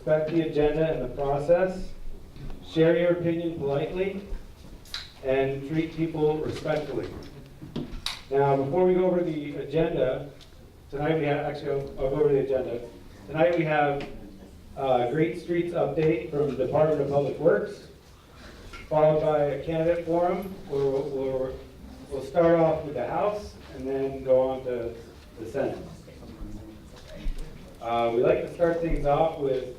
respect the agenda and the process, share your opinion politely, and treat people respectfully. Now, before we go over the agenda, tonight we have, actually, I'll go over the agenda. Tonight we have Great Streets update from the Department of Public Works, followed by a candidate forum where we'll start off with the House and then go on to the Senate. We like to start things off with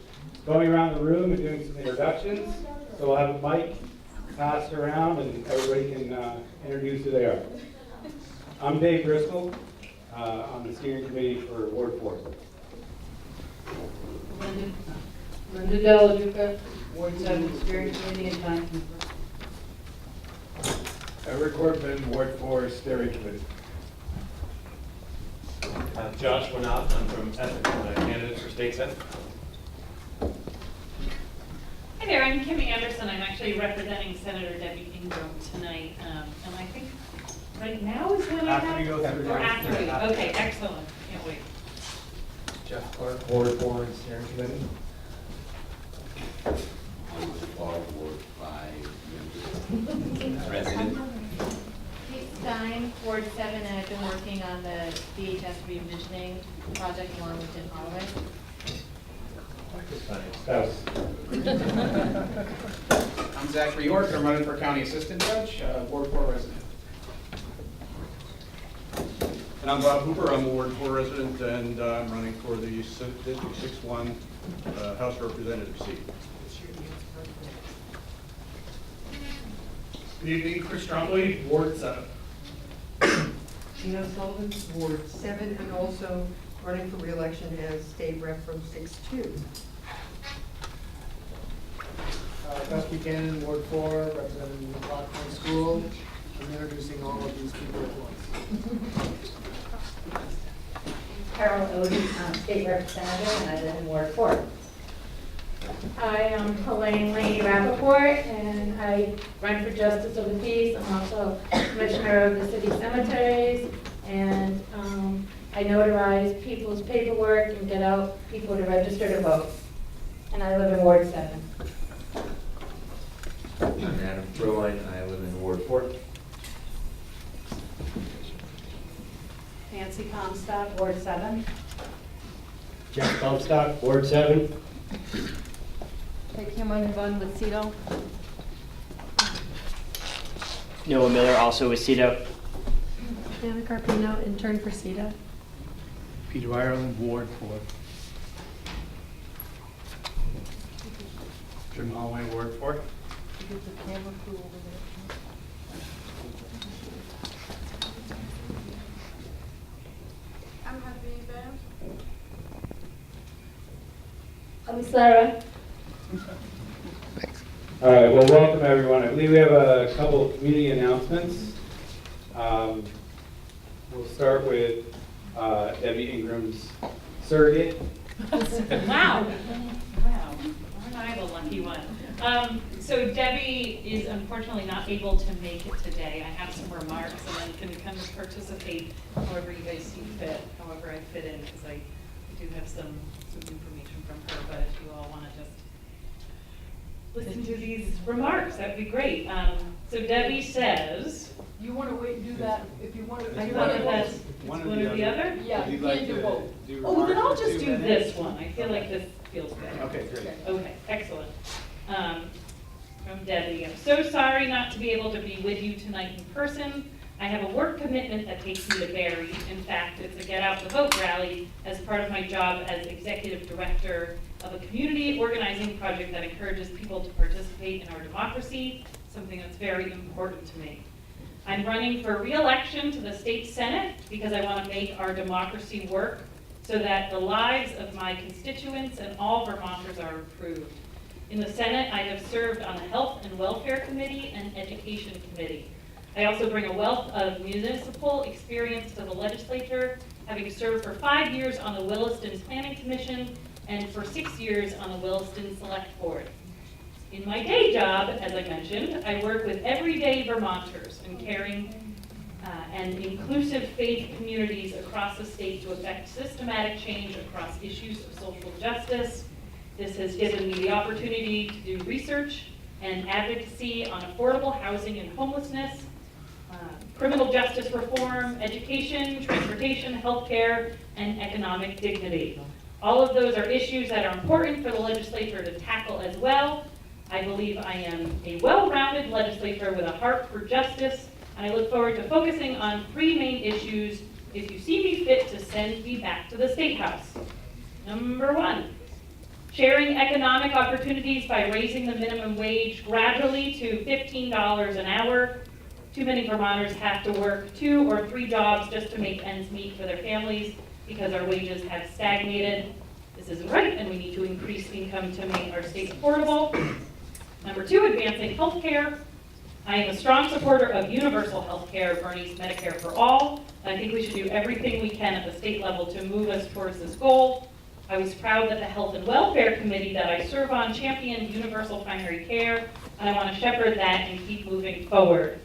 going around the room and doing some introductions. So we'll have a mic passed around and everybody can introduce who they are. I'm Dave Driscoll. I'm the steering committee for Ward 4. Linda Deladuca, Ward 7 Steering Committee and Time Keeper. Rick Workman, Ward 4 Steering Committee. Josh Winott, I'm from Essex, I'm a candidate for state senate. Hi there, I'm Kimmy Anderson. I'm actually representing Senator Debbie Ingram tonight. And I think right now is when I have? After you go through. Or after we? Okay, excellent. Can't wait. Jeff Clark, Ward 4 Steering Committee. Ward 5 resident. Kate Stein, Ward 7, and I've been working on the VHS re-envisioning project along with Jim Holloway. I'm Zachary York. I'm running for County Assistant Judge, Ward 4 resident. And I'm Bob Hooper. I'm a Ward 4 resident, and I'm running for the District 6-1 House Representative seat. Good evening, Chris Trombley, Ward 7. Gina Sullivan, Ward 7, and also running for re-election as state rep from 6-2. Gus Buchanan, Ward 4, representing the Black Point School. I'm introducing all of these people at once. Carol Odie, State Representative, and I live in Ward 4. Hi, I'm Helene Laney Rappaport, and I run for Justice of the Peace. I'm also Commissioner of the City Cemeteries, and I notarize people's paperwork and get out people to register to vote. And I live in Ward 7. I'm Adam Frohline, I live in Ward 4. Nancy Comstock, Ward 7. Jeff Comstock, Ward 7. Kim Underbun with CETO. Noah Miller, also with CETO. Anna Carpino, intern for CETA. Peter Ireland, Ward 4. Jim Holloway, Ward 4. I'm Habiba. I'm Sarah. All right, well, welcome everyone. I believe we have a couple of community announcements. We'll start with Debbie Ingram's surrogate. Wow. Wow. Aren't I the lucky one? So Debbie is unfortunately not able to make it today. I have some remarks and then can come and participate however you guys see fit, however I fit in, because I do have some information from her, but if you all want to just listen to these remarks, that'd be great. So Debbie says, You want to wait and do that if you want to. I thought that that's one or the other? Yeah, you can do both. Oh, then I'll just do this one. I feel like this feels better. Okay, great. Okay, excellent. From Debbie, I'm so sorry not to be able to be with you tonight in person. I have a work commitment that takes me to Barrie. In fact, it's a Get Out the Vote rally as part of my job as executive director of a community organizing project that encourages people to participate in our democracy, something that's very important to me. I'm running for re-election to the state senate because I want to make our democracy work so that the lives of my constituents and all Vermonters are improved. In the Senate, I have served on the Health and Welfare Committee and Education Committee. I also bring a wealth of municipal experience to the legislature, having served for 5 years on the Williston Planning Commission and for 6 years on the Williston Select Board. In my day job, as I mentioned, I work with everyday Vermonters and caring and inclusive faith communities across the state to effect systematic change across issues of social justice, This has given me the opportunity to do research and advocacy on affordable housing and homelessness, criminal justice reform, education, transportation, healthcare, and economic dignity. All of those are issues that are important for the legislature to tackle as well. I believe I am a well-rounded legislator with a heart for justice, and I look forward to focusing on 3 main issues if you see me fit to send me back to the State House. Number 1, sharing economic opportunities by raising the minimum wage gradually to $15 an hour. Too many Vermonters have to work 2 or 3 jobs just to make ends meet for their families because our wages have stagnated. This isn't right, and we need to increase income to make our state affordable. Number 2, advancing health care. I am a strong supporter of universal health care, Bernie's Medicare for All. I think we should do everything we can at the state level to move us towards this goal. I was proud that the Health and Welfare Committee that I serve on championed universal primary care, and I want to shepherd that and keep moving forward.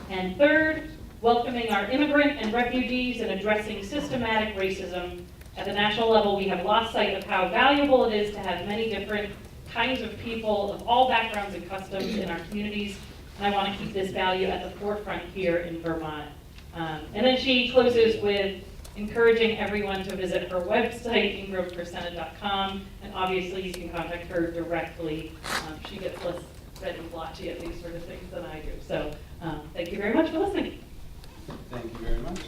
And 3rd, welcoming our immigrant and refugees and addressing systematic racism. At the national level, we have lost sight of how valuable it is to have many different kinds of people of all backgrounds and customs in our communities, and I want to keep this value at the forefront here in Vermont. And then she closes with encouraging everyone to visit her website, ingramforsenate.com, and obviously you can contact her directly. She gets less red and blotchy at these sort of things than I do. So thank you very much for listening. Thank you very much.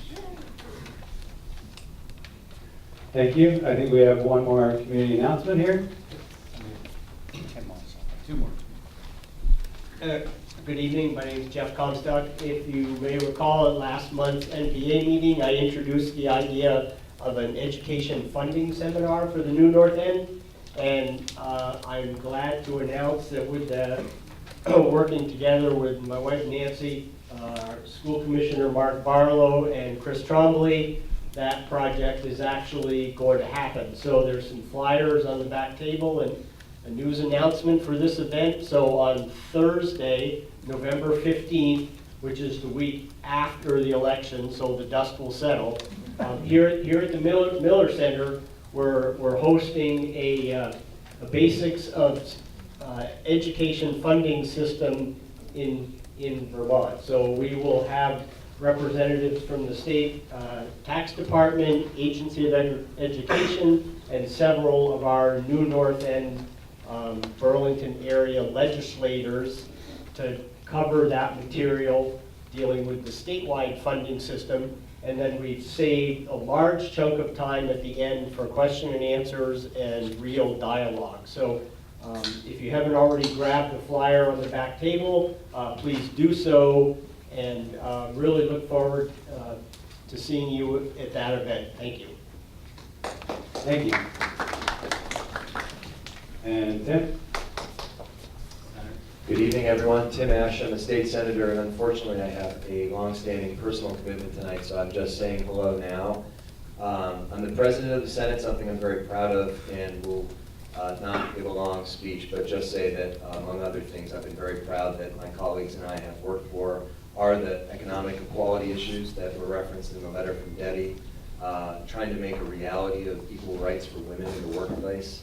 Thank you. I think we have one more community announcement here. 2 more. Good evening, my name is Jeff Comstock. If you may recall, at last month's NPA meeting, I introduced the idea of an education funding seminar for the new North End. And I'm glad to announce that with working together with my wife Nancy, our school commissioner Mark Barlow, and Chris Trombley, that project is actually going to happen. So there's some flyers on the back table and a news announcement for this event. So on Thursday, November 15th, which is the week after the election, so the dust will settle, here at the Miller Center, we're hosting a basics of education funding system in Vermont. So we will have representatives from the state tax department, Agency of Education, and several of our new North End Burlington area legislators to cover that material dealing with the statewide funding system. And then we've saved a large chunk of time at the end for question and answers and real dialogue. So if you haven't already grabbed the flyer on the back table, please do so, and really look forward to seeing you at that event. Thank you. Thank you. And Tim? Good evening, everyone. Tim Ash. I'm a state senator, and unfortunately I have a long-standing personal commitment tonight, so I'm just saying hello now. I'm the president of the Senate, something I'm very proud of, and will not give a long speech, but just say that, among other things, I've been very proud that my colleagues and I have worked for are the economic equality issues that were referenced in the letter from Debbie, trying to make a reality of equal rights for women in the workplace,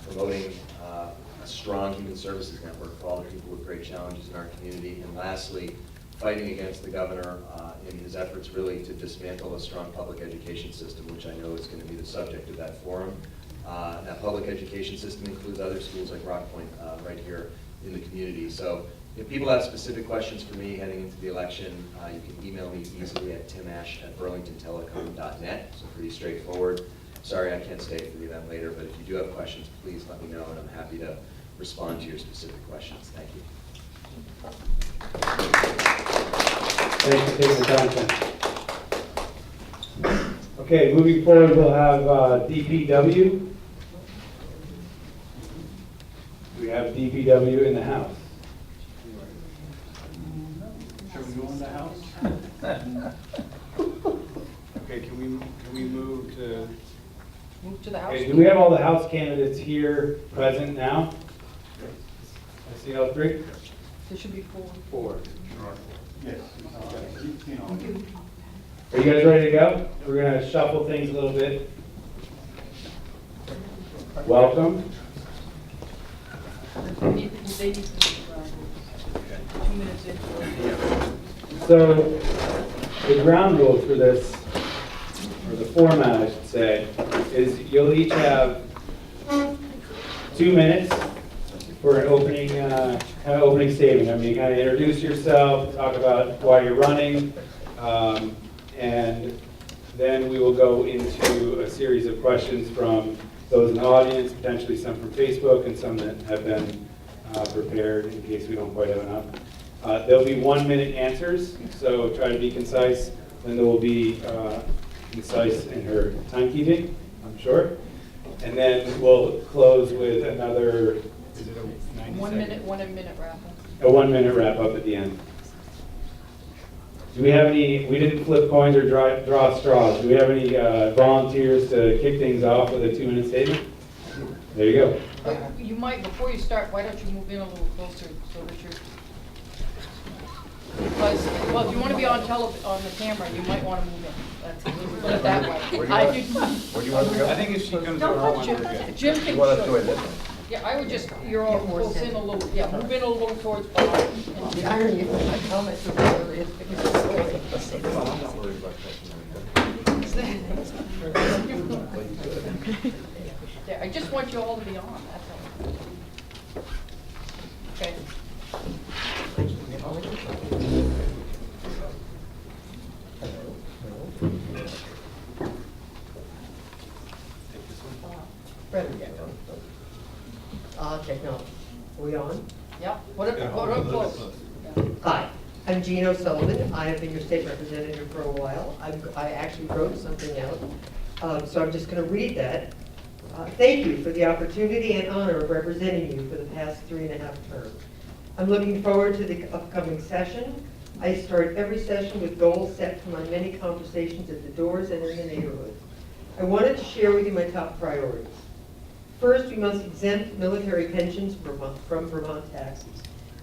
promoting a strong human services network for all the people with great challenges in our community, and lastly, fighting against the governor in his efforts really to dismantle a strong public education system, which I know is going to be the subject of that forum. That public education system includes other schools like Rock Point right here in the community. So if people have specific questions for me heading into the election, you can email me easily at timash@burlingtontelecom.net, so pretty straightforward. Sorry I can't stay for the event later, but if you do have questions, please let me know, and I'm happy to respond to your specific questions. Thank you. Thanks for taking the time, Tim. Okay, moving forward, we'll have DPW. We have DPW in the house. Should we go in the house? Okay, can we move to? Move to the house. Okay, do we have all the House candidates here present now? I see all 3. There should be 4. 4. Yes. Are you guys ready to go? We're going to shuffle things a little bit. Welcome. They need to, 2 minutes in. So, the ground rules for this, or the format, I should say, is you'll each have 2 minutes for an opening, kind of opening statement. I mean, you kind of introduce yourself, talk about why you're running, and then we will go into a series of questions from those in the audience, potentially some from Facebook and some that have been prepared in case we don't quite have enough. There'll be 1 minute answers, so try to be concise. Linda will be concise in her timekeeping, I'm sure. And then we'll close with another, is it a 90 1 second? minute, 1 minute wrap up. A 1 minute wrap up at the end. Do we have any, we didn't flip coins or draw straws. Do we have any volunteers to kick things off with a 2 minute statement? There you go. You might, before you start, why don't you move in a little closer so that you're, because, well, if you want to be on on the camera, you might want to move in. That's, put it that way. Where do you want to go? I think if she comes No, around, Jim can you want us show to you. it? Yeah, I would just, you're all close in a little, yeah, move in a little towards behind. The irony of my comments are is because it's okay. Yeah, I just want you all to be on, that's all. Okay. Technology. Are we on? Yeah, put it close. Hi, I'm Jean O'Sullivan. I have been your state representative for a while. I actually wrote something out, so I'm just going to read that. Thank you for the opportunity and honor of representing you for the past 3.5 terms. I'm looking forward to the upcoming session. I start every session with goals set from my many conversations at the doors and in the neighborhood. I wanted to share with you my top priorities. First, we must exempt military pensions from Vermont taxes.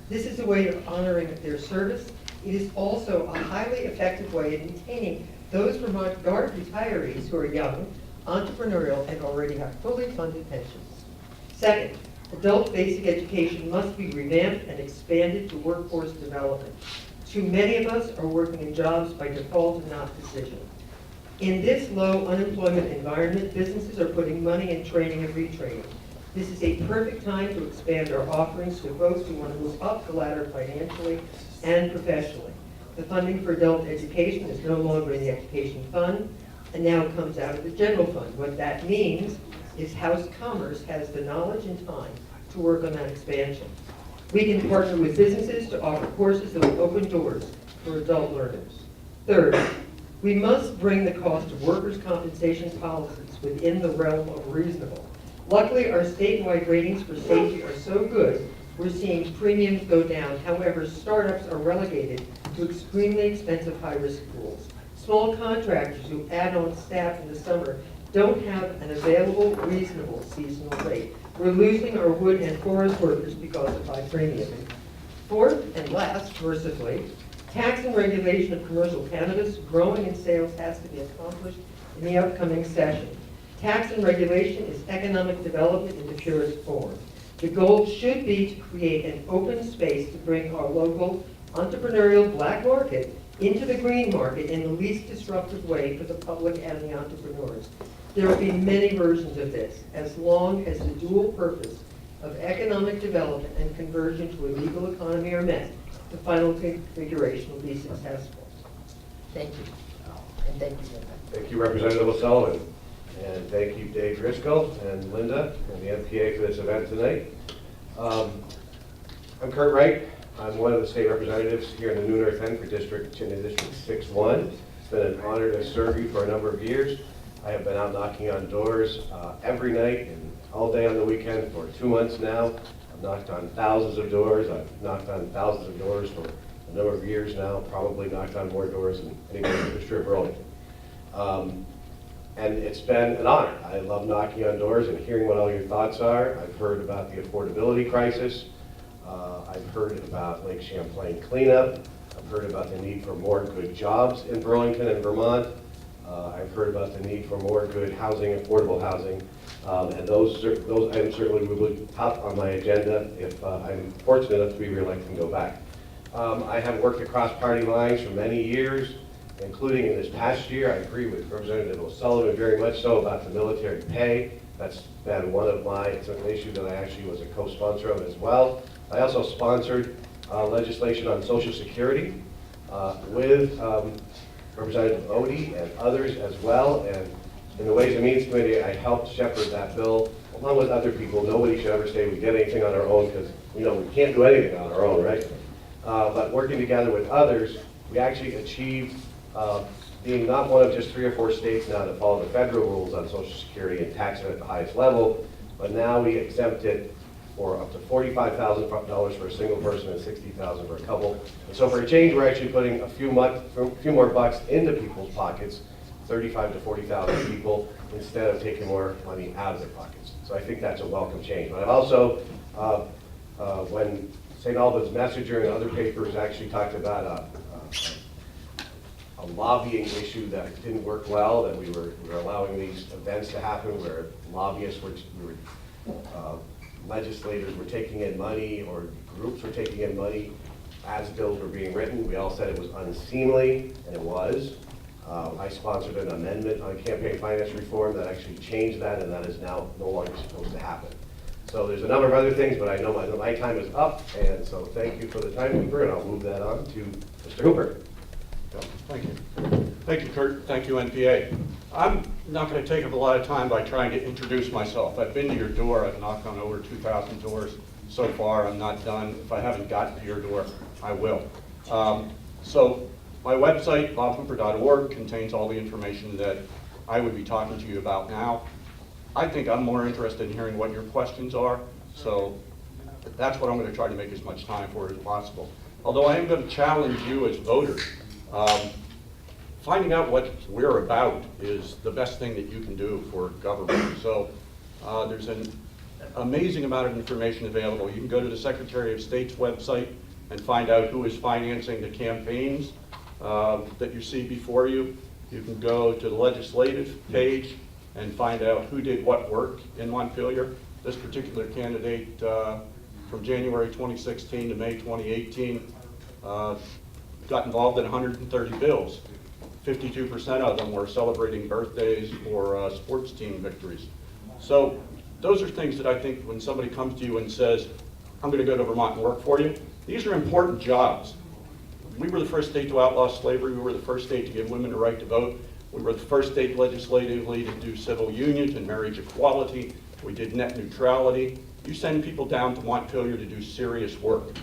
This is a way of honoring their service. It is also a highly effective way of retaining those Vermont Guard retirees who are young, entrepreneurial, and already have fully funded pensions. Second, adult basic education must be revamped and expanded to workforce development. Too many of us are working in jobs by default and not decision. In this low unemployment environment, businesses are putting money in training and retraining. This is a perfect time to expand our offerings to folks who want to move up the ladder financially and professionally. The funding for adult education is no longer in the education fund, and now comes out of the general fund. What that means is House Commerce has the knowledge and time to work on that expansion. We can partner with businesses to offer courses that will open doors for adult learners. Third, we must bring the cost of workers' compensation policies within the realm of reasonable. Luckily, our statewide ratings for safety are so good, we're seeing premiums go down. However, startups are relegated to extremely expensive high-risk pools. Small contractors who add on staff in the summer don't have an available, reasonable seasonal rate. We're losing our wood and forest workers because of high premiums. Fourth and last, mercifully, tax and regulation of commercial cannabis growing in sales has to be accomplished in the upcoming session. Tax and regulation is economic development in the purest form. The goal should be to create an open space to bring our local entrepreneurial black market into the green market in the least disruptive way for the public and the entrepreneurs. There will be many versions of this, as long as the dual purpose of economic development and conversion to a legal economy are met. The final configuration will be successful. Thank you. And thank you, Linda. Thank you, Representative O'Sullivan. And thank you, Dave Driscoll and Linda and the NPA for this event tonight. I'm Kurt Wright. I'm one of the state representatives here in the New North End for District 6-1. It's been an honor to serve you for a number of years. I have been out knocking on doors every night and all day on the weekend for 2 months now. I've knocked on thousands of doors. I've knocked on thousands of doors for a number of years now, probably knocked on more doors than anybody in the history of Burlington. And it's been an honor. I love knocking on doors and hearing what all your thoughts are. I've heard about the affordability crisis. I've heard about Lake Champlain cleanup. I've heard about the need for more good jobs in Burlington and Vermont. I've heard about the need for more good housing, affordable housing. And those items certainly will be top on my agenda if I'm fortunate enough to be reelected and go back. I have worked across party lines for many years, including in this past year. I agree with Representative O'Sullivan very much so about the military pay. That's been one of my, it's an issue that I actually was a co-sponsor of as well. I also sponsored legislation on Social Security with Representative Odie and others as well. And in the Ways and Means Committee, I helped shepherd that bill along with other people. Nobody should ever say we did anything on our own, because we know we can't do anything on our own, right? But working together with others, we actually achieved being not one of just 3 or 4 states now that follow the federal rules on Social Security and tax it at the highest level, but now we exempt it for up to $45,000 for a single person and $60,000 for a couple. And so for a change, we're actually putting a few more bucks into people's pockets, 35 to 40,000 people, instead of taking more money out of their pockets. So I think that's a welcome change. But I've also, when St. Albans Messenger and other papers actually talked about a lobbying issue that didn't work well, that we were allowing these events to happen where lobbyists legislators were taking in money, or groups were taking in money as bills were being written. We all said it was unseemly, and it was. I sponsored an amendment on campaign finance reform that actually changed that, and that is now no longer supposed to happen. So there's a number of other things, but I know my time is up, and so thank you for the time, Hooper, and I'll move that on to Mr. Hooper. Thank you. Thank you, Kurt. Thank you, NPA. I'm not going to take up a lot of time by trying to introduce myself. I've been to your door. I've knocked on over 2,000 doors so far. I'm not done. If I haven't gotten to your door, I will. So my website, bobhooper.org, contains all the information that I would be talking to you about now. I think I'm more interested in hearing what your questions are, so that's what I'm going to try to make as much time for as possible. Although I am going to challenge you as voters. Finding out what we're about is the best thing that you can do for government. So there's an amazing amount of information available. You can go to the Secretary of State's website and find out who is financing the campaigns that you see before you. You can go to the legislative page and find out who did what work in Montpelier. This particular candidate from January 2016 to May 2018 got involved in 130 bills. 52% of them were celebrating birthdays or sports team victories. So those are things that I think when somebody comes to you and says, I'm going to go to Vermont and work for you, these are important jobs. We were the first state to outlaw slavery. We were the first state to give women the right to vote. We were the first state legislatively to do civil unions and marriage equality. We did net neutrality. You send people down to Montpelier to do serious work.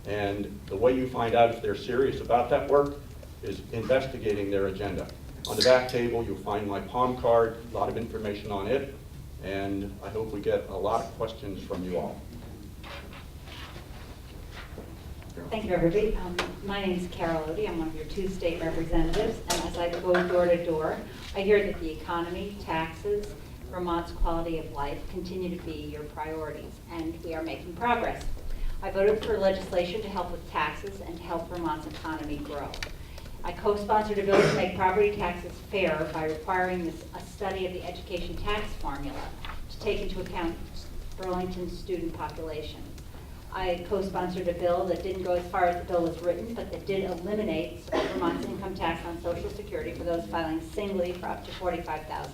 And the way you find out if they're serious about that work is investigating their agenda. On the back table, you'll find my palm card, a lot of information on it, and I hope we get a lot of questions from you all. Thank you, everybody. My name is Carol Odie. I'm one of your 2 state representatives, and as I go door to door, I hear that the economy, taxes, Vermont's quality of life continue to be your priorities, and we are making progress. I voted for legislation to help with taxes and to help Vermont's economy grow. I co-sponsored a bill to make property taxes fair by requiring a study of the education tax formula to take into account Burlington's student population. I co-sponsored a bill that didn't go as far as the bill was written, but that did eliminate Vermont's income tax on Social Security for those filing singly for up to $45,000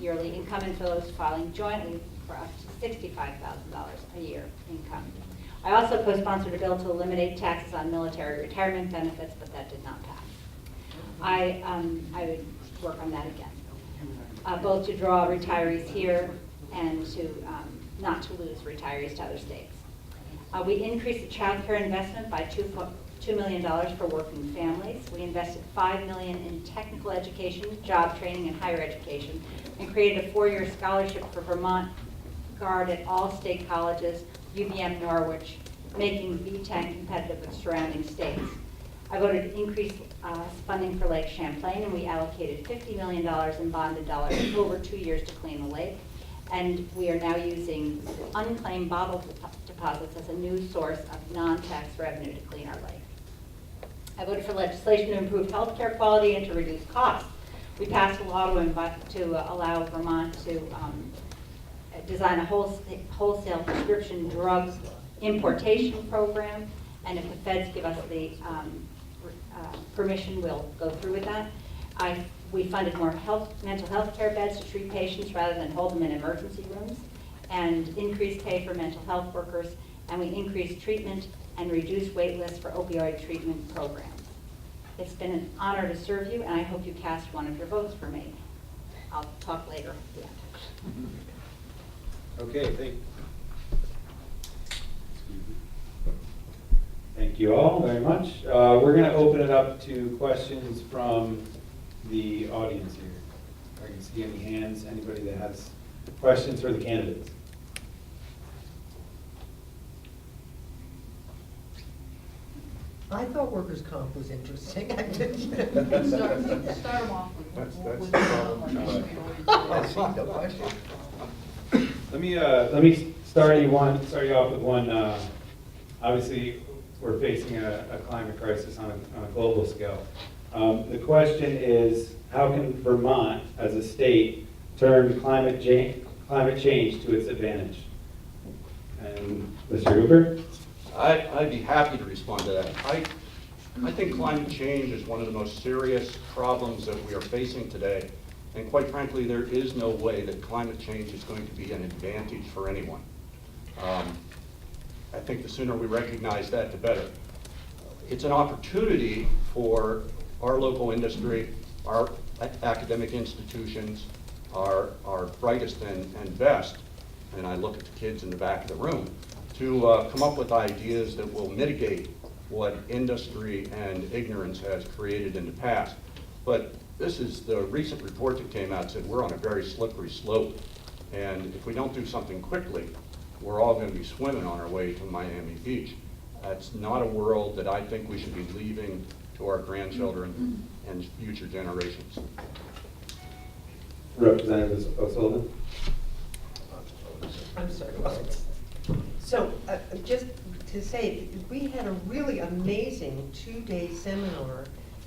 yearly income, and for those filing jointly for up to $65,000 a year income. I also co-sponsored a bill to eliminate taxes on military retirement benefits, but that did not pass. I would work on that again, both to draw retirees here and to not to lose retirees to other states. We increased the child care investment by $2 million for working families. We invested $5 million in technical education, job training, and higher education, and created a 4-year scholarship for Vermont Guard at all state colleges, UVM Norwich, making V10 competitive with surrounding states. I voted to increase funding for Lake Champlain, and we allocated $50 million in bonded dollars over 2 years to clean the lake. And we are now using unclaimed bottle deposits as a new source of non-tax revenue to clean our lake. I voted for legislation to improve health care quality and to reduce costs. We passed a law to allow Vermont to design a wholesale prescription drugs importation program, and if the feds give us the permission, we'll go through with that. We funded more mental health care beds to treat patients rather than hold them in emergency rooms, and increased pay for mental health workers, and we increased treatment and reduced wait lists for opioid treatment programs. It's been an honor to serve you, and I hope you cast one of your votes for me. I'll talk later at the end. Okay, thank you all very much. We're going to open it up to questions from the audience here. I can see any hands, anybody that has questions for the candidates. I thought workers' comp was interesting. Start them off with. That's the question. Let me start you off with one. Obviously, we're facing a climate crisis on a global scale. The question is, how can Vermont, as a state, turn climate change to its advantage? And Mr. Hooper? I'd be happy to respond to that. I think climate change is one of the most serious problems that we are facing today. And quite frankly, there is no way that climate change is going to be an advantage for anyone. I think the sooner we recognize that, the better. It's an opportunity for our local industry, our academic institutions, our brightest and best, and I look at the kids in the back of the room, to come up with ideas that will mitigate what industry and ignorance has created in the past. But this is the recent report that came out said we're on a very slippery slope, and if we don't do something quickly, we're all going to be swimming on our way to Miami Beach. That's not a world that I think we should be leaving to our grandchildren and future generations. Representative O'Sullivan? I'm sorry. So just to say, we had a really amazing two-day seminar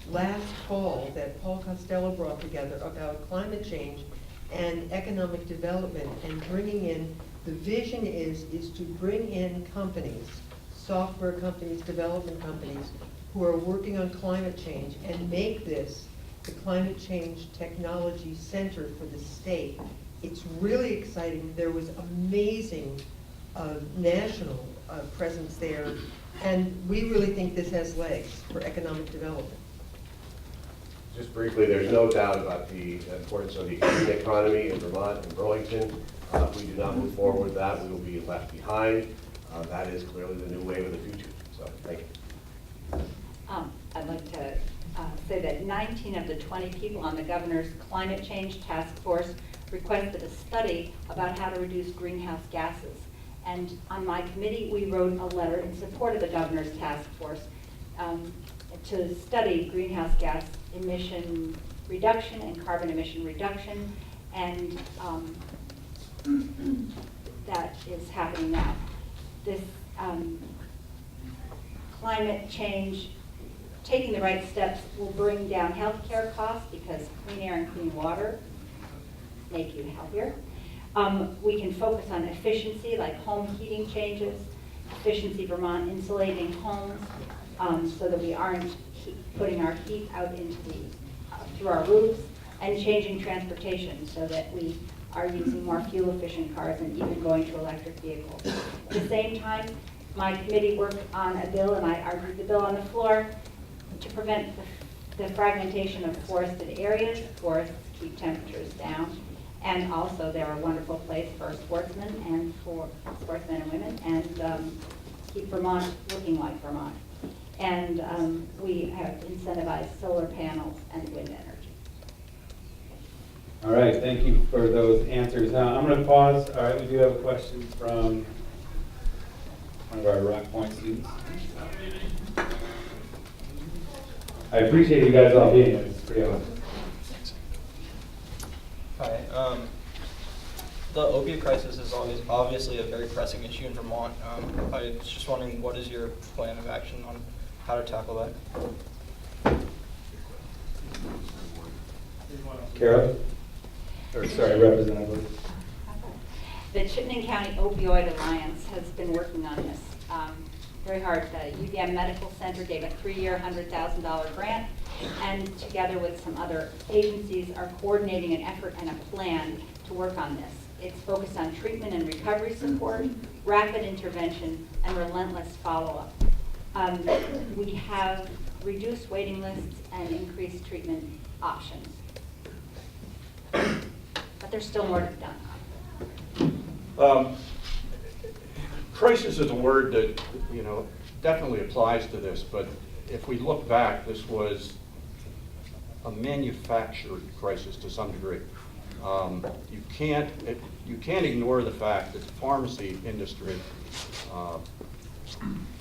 last fall that Paul Costello brought together about climate change and economic development, and bringing in, the vision is to bring in companies, software companies, development companies, who are working on climate change and make this the climate change technology center for the state. It's really exciting. There was amazing national presence there, and we really think this has legs for economic development. Just briefly, there's no doubt about the importance of the economy in Vermont and Burlington. If we do not move forward with that, we will be left behind. That is clearly the new wave of the future. So, thank you. I'd like to say that 19 of the 20 people on the governor's climate change task force requested a study about how to reduce greenhouse gases. And on my committee, we wrote a letter in support of the governor's task force to study greenhouse gas emission reduction and carbon emission reduction, and that is happening now. This climate change, taking the right steps, will bring down healthcare costs because clean air and clean water make you healthier. We can focus on efficiency, like home heating changes, Efficiency Vermont insulating homes, so that we aren't putting our heat out into through our roofs, and changing transportation so that we are using more fuel-efficient cars and even going to electric vehicles. At the same time, my committee worked on a bill, and I argued the bill on the floor, to prevent the fragmentation of forested areas. Forests keep temperatures down, and also they're a wonderful place for sportsmen and for sportsmen and women, and keep Vermont looking like Vermont. And we have incentivized solar panels and wind energy. All right, thank you for those answers. Now, I'm going to pause. All right, we do have a question from one of our Rock Point students. I appreciate you guys all being here. It's pretty awesome. Hi. The opiate crisis is obviously a very pressing issue in Vermont. I was just wondering, what is your plan of action on how to tackle that? Carol? Or sorry, Representative. The Chittenden County Opioid Alliance has been working on this very hard. The UVM Medical Center gave a 3-year, $100,000 grant, and together with some other agencies are coordinating an effort and a plan to work on this. It's focused on treatment and recovery support, rapid intervention, and relentless follow-up. We have reduced waiting lists and increased treatment options. But there's still more to be done. Crisis is a word that, definitely applies to this, but if we look back, this was a manufactured crisis to some degree. You can't ignore the fact that the pharmacy industry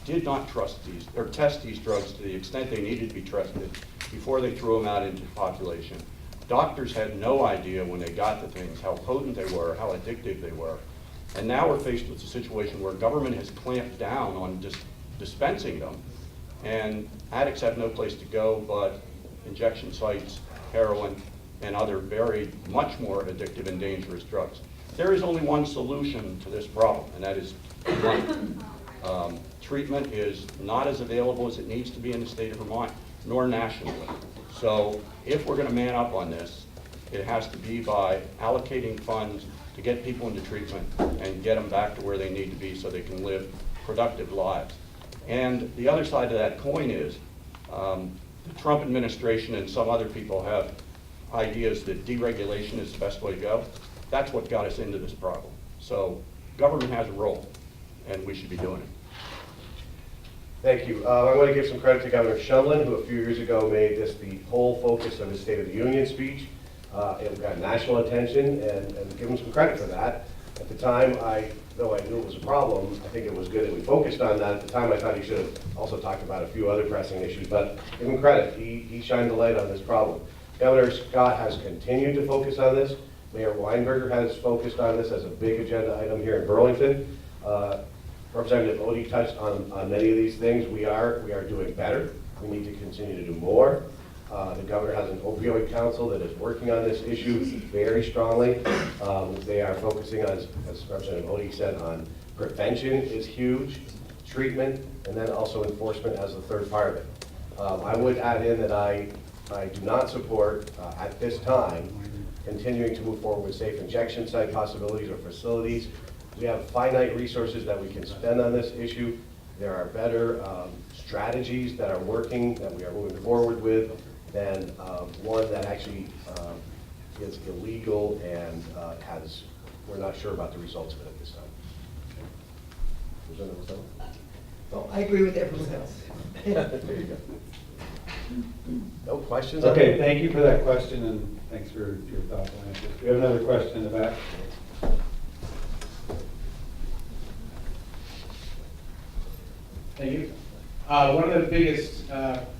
did not trust these, or test these drugs to the extent they needed to be tested before they threw them out into the population. Doctors had no idea when they got the things how potent they were, how addictive they were. And now we're faced with a situation where government has clamped down on dispensing them, and addicts have no place to go but injection sites, heroin, and other very much more addictive and dangerous drugs. There is only one solution to this problem, and that is one. Treatment is not as available as it needs to be in the state of Vermont, nor nationally. So if we're going to man up on this, it has to be by allocating funds to get people into treatment and get them back to where they need to be so they can live productive lives. And the other side of that coin is the Trump administration and some other people have ideas that deregulation is the best way to go. That's what got us into this problem. So government has a role, and we should be doing it. Thank you. I want to give some credit to Governor Shumlin, who a few years ago made this the whole focus of his State of the Union speech. It got national attention, and give him some credit for that. At the time, though I knew it was a problem, I think it was good that we focused on that. At the time, I thought he should have also talked about a few other pressing issues, but give him credit. He shined the light on this problem. Governor Scott has continued to focus on this. Mayor Weinberger has focused on this as a big agenda item here in Burlington. Representative Odie touched on many of these things. We are doing better. We need to continue to do more. The governor has an opioid council that is working on this issue very strongly. They are focusing on, as Representative Odie said, on prevention is huge, treatment, and then also enforcement as the third part of it. I would add in that I do not support, at this time, continuing to move forward with safe injection site possibilities or facilities. We have finite resources that we can spend on this issue. There are better strategies that are working, that we are moving forward with, than one that actually is illegal and we're not sure about the results of it at this time. Well, I agree with everyone else. There you go. No questions? Okay, thank you for that question, and thanks for your thoughtful answers. We have another question in the back. Thank you. One of the biggest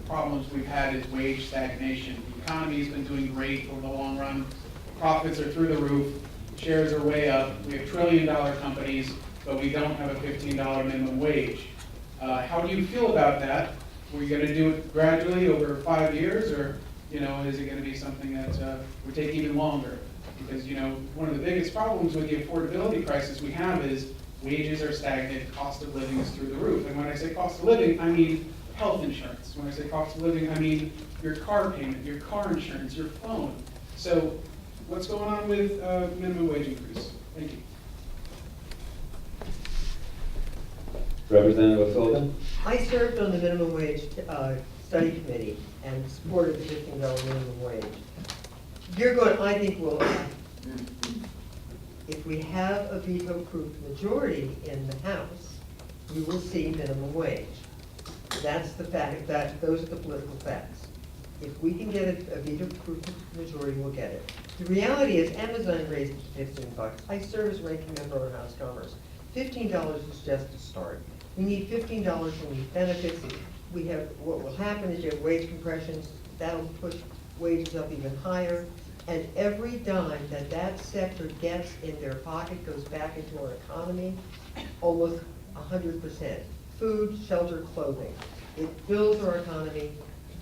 problems we've had is wage stagnation. The economy has been doing great over the long run. Profits are through the roof. Shares are way up. We have trillion-dollar companies, but we don't have a $15 minimum wage. How do you feel about that? Are we going to do it gradually over 5 years, or is it going to be something that would take even longer? Because one of the biggest problems with the affordability crisis we have is wages are stagnant, cost of living is through the roof. And when I say cost of living, I mean health insurance. When I say cost of living, I mean your car payment, your car insurance, your phone. So what's going on with minimum wage increase? Thank you. Representative O'Sullivan? I served on the minimum wage study committee and supported the $15 minimum wage. I think we'll, if we have a veto-proof majority in the House, we will see minimum wage. That's the fact, those are the political facts. If we can get a veto-proof majority, we'll get it. The reality is Amazon raised it to $15. I serve as ranking member of House Commerce. $15 is just a start. We need $15, we need benefits. What will happen is you have wage compressions, that'll push wages up even higher. And every dime that sector gets in their pocket goes back into our economy, almost 100%. Food, shelter, clothing. It builds our economy,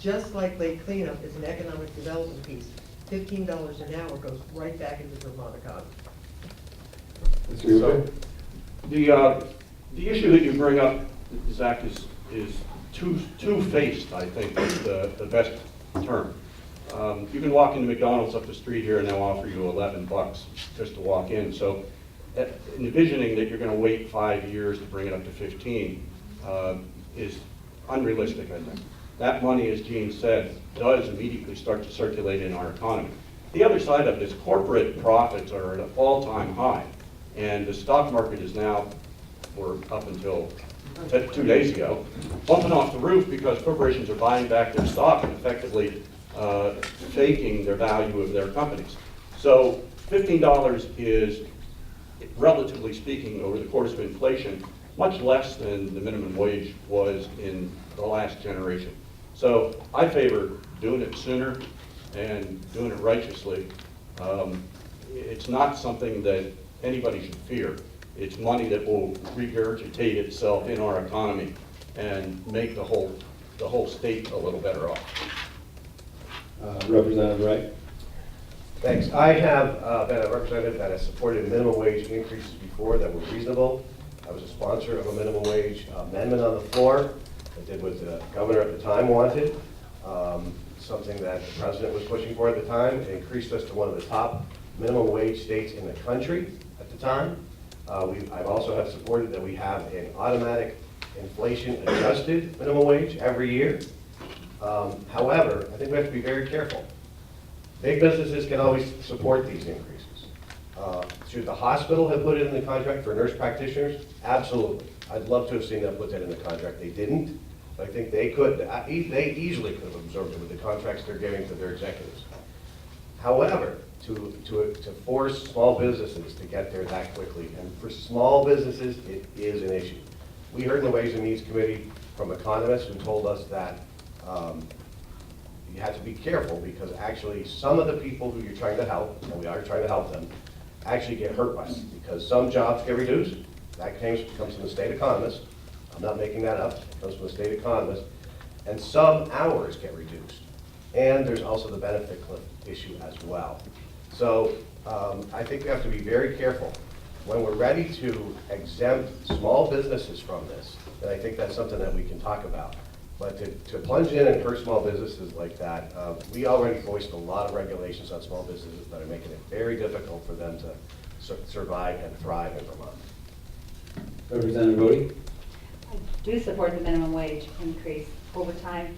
just like lake cleanup is an economic development piece. $15 an hour goes right back into the Vermont economy. So, the issue that you bring up, Zach, is two-faced, I think, is the best term. You can walk into McDonald's up the street here and they'll offer you $11 just to walk in. So envisioning that you're going to wait 5 years to bring it up to 15 is unrealistic, I think. That money, as Gene said, does immediately start to circulate in our economy. The other side of it is corporate profits are at an all-time high. And the stock market is now, or up until 2 days ago, bumping off the roof because corporations are buying back their stock and effectively faking their value of their companies. So $15 is, relatively speaking, over the course of inflation, much less than the minimum wage was in the last generation. So I favor doing it sooner and doing it righteously. It's not something that anybody should fear. It's money that will regurgitate itself in our economy and make the whole state a little better off. Representative Wright. Thanks. I have been a representative that has supported minimum wage increases before that were reasonable. I was a sponsor of a minimum wage amendment on the floor. I did what the governor at the time wanted, something that the president was pushing for at the time. It increased us to one of the top minimum wage states in the country at the time. I've also have supported that we have an automatic inflation-adjusted minimum wage every year. However, I think we have to be very careful. Big businesses can always support these increases. Should the hospital have put it in the contract for nurse practitioners? Absolutely. I'd love to have seen them put that in the contract. They didn't. I think they could. They easily could have absorbed it with the contracts they're giving to their executives. However, to force small businesses to get there that quickly, and for small businesses, it is an issue. We heard in the Ways and Means Committee from economists who told us that you have to be careful because actually some of the people who you're trying to help, and we are trying to help them, actually get hurt by it because some jobs get reduced. That comes from the state economist. I'm not making that up. It comes from the state economist. And some hours get reduced. And there's also the benefit cliff issue as well. So I think we have to be very careful. When we're ready to exempt small businesses from this, then I think that's something that we can talk about. But to plunge in and hurt small businesses like that, we already voiced a lot of regulations on small businesses that are making it very difficult for them to survive and thrive in Vermont. Representative Bodie? I do support the minimum wage increase over time.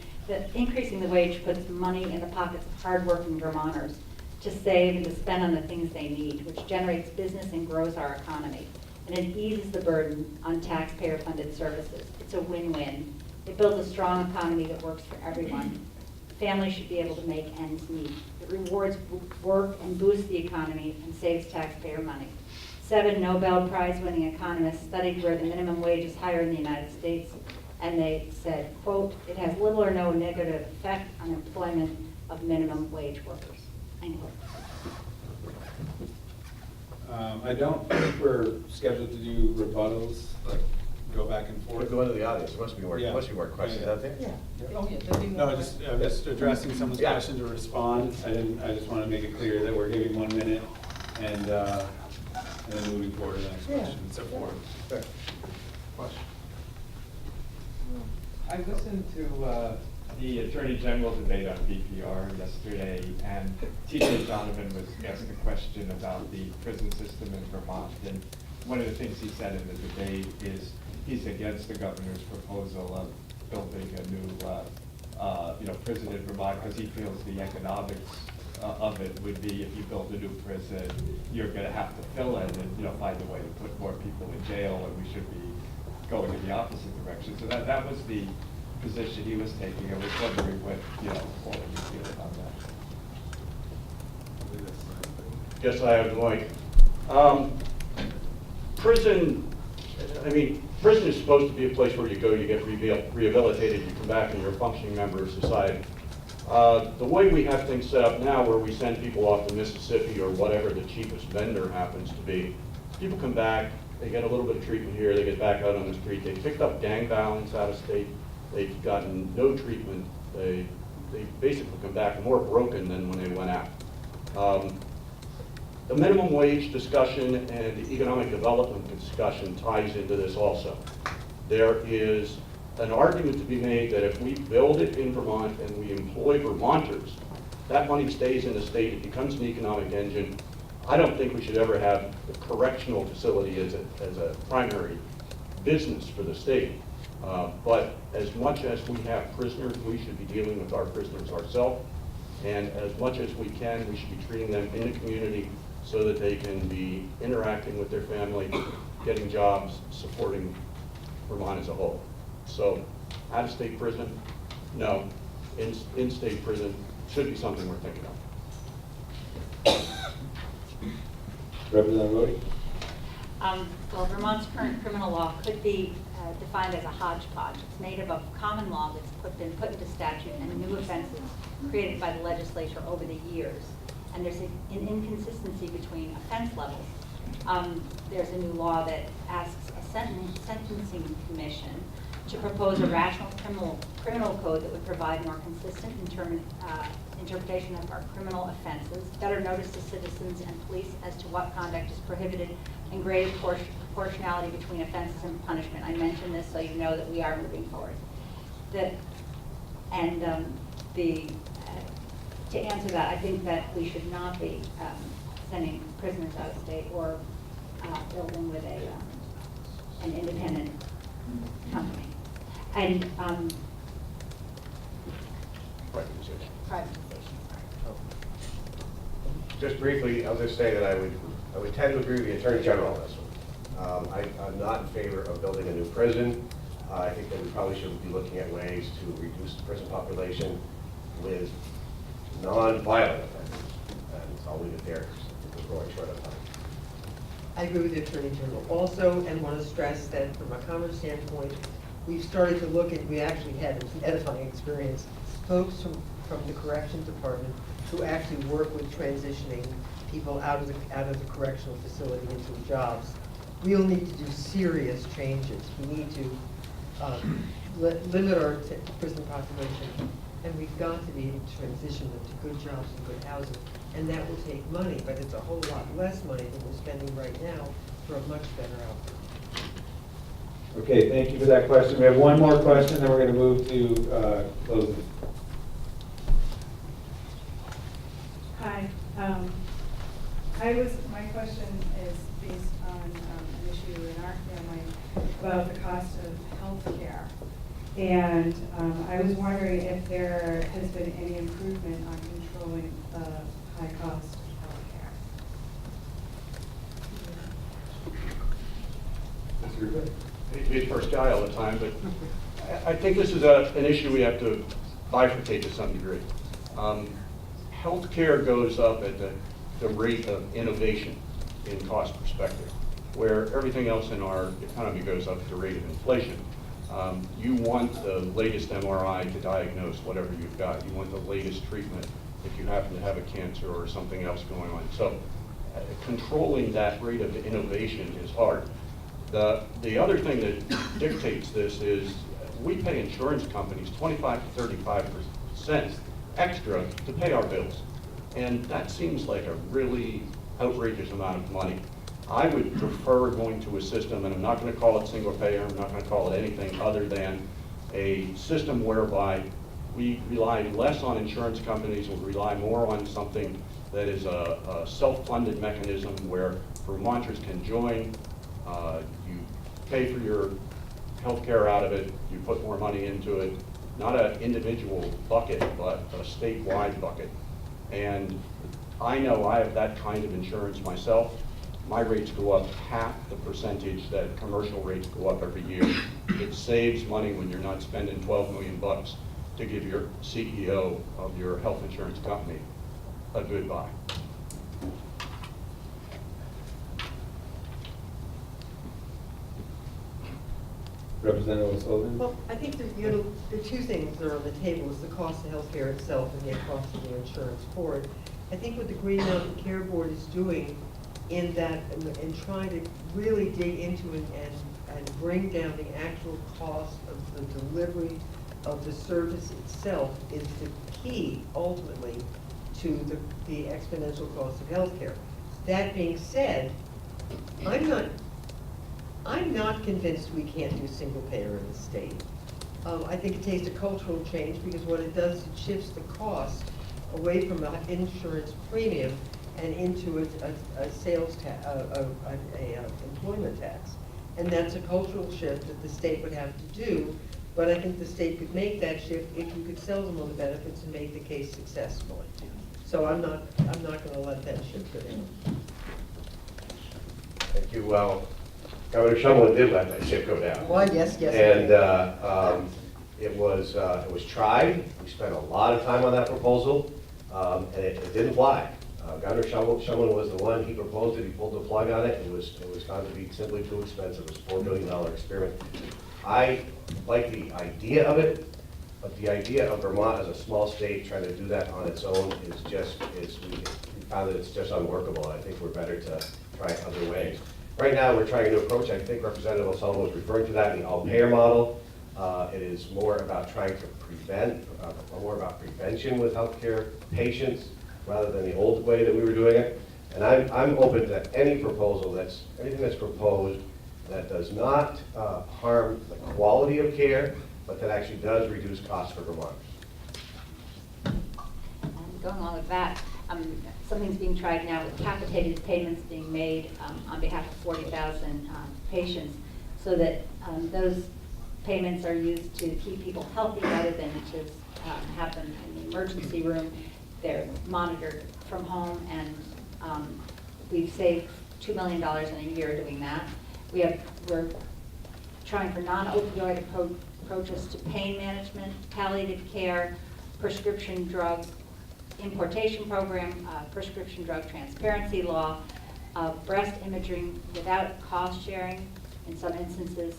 Increasing the wage puts money in the pockets of hardworking Vermonters to save and to spend on the things they need, which generates business and grows our economy. And it eases the burden on taxpayer-funded services. It's a win-win. It builds a strong economy that works for everyone. Families should be able to make ends meet. It rewards work and boosts the economy and saves taxpayer money. 7 Nobel Prize-winning economists studied where the minimum wage is higher in the United States, and they said, quote, it has little or no negative effect on employment of minimum wage workers, end quote. I don't think we're scheduled to do rebuttals, like go back and forth. Go into the audience. There must be more questions out there. No, just addressing someone's question to respond. I just want to make it clear that we're giving 1 minute and then moving forward to the next question and so forth. Question. I listened to the Attorney General debate on BPR yesterday, and T.J. Donovan was asked a question about the prison system in Vermont. And one of the things he said in the debate is he's against the governor's proposal of building a new prison in Vermont because he feels the economics of it would be if you build a new prison, you're going to have to fill it and find a way to put more people in jail, and we should be going in the opposite direction. So that was the position he was taking. I was wondering what all of you feel about that. Yes, I have the mic. Prison is supposed to be a place where you go, you get rehabilitated, you come back and you're a functioning member of society. The way we have things set up now where we send people off to Mississippi or whatever the cheapest vendor happens to be, people come back, they get a little bit of treatment here, they get back out on the street, they picked up gang violence out of state, they've gotten no treatment, they basically come back more broken than when they went out. The minimum wage discussion and the economic development discussion ties into this also. There is an argument to be made that if we build it in Vermont and we employ Vermonters, that money stays in the state, it becomes an economic engine. I don't think we should ever have the correctional facility as a primary business for the state. But as much as we have prisoners, we should be dealing with our prisoners ourselves. And as much as we can, we should be treating them in the community so that they can be interacting with their family, getting jobs, supporting Vermont as a whole. So, out-of-state prison, no. In-state prison should be something we're thinking of. Representative Rhodey? Well, Vermont's current criminal law could be defined as a hodgepodge. It's made up of common law that's been put into statute and new offenses created by the legislature over the years. And there's an inconsistency between offense levels. There's a new law that asks a sentencing commission to propose a rational criminal code that would provide more consistent interpretation of our criminal offenses, better notice to citizens and police as to what conduct is prohibited, and greater proportionality between offenses and punishment. I mentioned this so you know that we are moving forward. To answer that, I think that we should not be sending prisoners out of state or building with an independent company. And privatization. Just briefly, I'll just say that I would tend to agree with the Attorney General on this one. I'm not in favor of building a new prison. I think that we probably should be looking at ways to reduce the prison population with non-violent offenders. And I'll leave it there because we're going short on time. I agree with the Attorney General also, and want to stress that from a common standpoint, we've started to look at, we actually had an edifying experience, folks from the Corrections Department who actually work with transitioning people out of the correctional facility into jobs. We'll need to do serious changes. We need to limit our prison population, and we've got to be able to transition them to good jobs and good housing. And that will take money, but it's a whole lot less money than we're spending right now for a much better outcome. Okay, thank you for that question. We have one more question, then we're going to move to closing. Hi. My question is based on an issue in our family about the cost of health care. And I was wondering if there has been any improvement on controlling the high cost of health care. I hate to be the first guy all the time, but I think this is an issue we have to bifurcate to some degree. Healthcare goes up at the rate of innovation in cost perspective, where everything else in our economy goes up at the rate of inflation. You want the latest MRI to diagnose whatever you've got. You want the latest treatment if you happen to have a cancer or something else going on. So controlling that rate of innovation is hard. The other thing that dictates this is we pay insurance companies 25 to 35% extra to pay our bills. And that seems like a really outrageous amount of money. I would prefer going to a system, and I'm not going to call it single payer, I'm not going to call it anything other than a system whereby we rely less on insurance companies, we'll rely more on something that is a self-funded mechanism where Vermonters can join, you pay for your health care out of it, you put more money into it, not an individual bucket, but a statewide bucket. And I know I have that kind of insurance myself. My rates go up half the percentage that commercial rates go up every year. It saves money when you're not spending $12 million to give your CEO of your health insurance company a goodbye. Representative Sullivan? Well, I think the two things that are on the table is the cost of healthcare itself and the cost of the insurance for it. I think what the Green Mountain Care Board is doing in that, and trying to really dig into it and bring down the actual cost of the delivery of the service itself is the key, ultimately, to the exponential cost of healthcare. That being said, I'm not convinced we can't do single payer in the state. I think it takes a cultural change, because what it does, it shifts the cost away from an insurance premium and into a sales tax, employment tax. And that's a cultural shift that the state would have to do, but I think the state could make that shift if you could sell them all the benefits and make the case successfully. So I'm not gonna let that shift go down. Thank you. Well, Governor Shumlin did let that ship go down. Well, yes. And it was tried. We spent a lot of time on that proposal, and it didn't fly. Governor Shumlin was the one. He proposed it. He pulled the plug on it. It was found to be simply too expensive. It was a $4 billion experiment. I like the idea of it, but the idea of Vermont as a small state trying to do that on its own we found that it's just unworkable. I think we're better to try other ways. Right now, we're trying a new approach. I think Representative O'Sullivan was referring to that, the all-payer model. It is more about trying to prevent, more about prevention with healthcare patients rather than the old way that we were doing it. And I'm open to any proposal anything that's proposed that does not harm the quality of care, but that actually does reduce costs for Vermonters. Going along with that, something's being tried now with capitated payments being made on behalf of 40,000 patients, so that those payments are used to keep people healthy rather than to have them in the emergency room. They're monitored from home, and we've saved $2 million in a year doing that. We're trying for non-opioid approaches to pain management, palliative care, prescription drugs, importation program, prescription drug transparency law, breast imaging without cost sharing in some instances,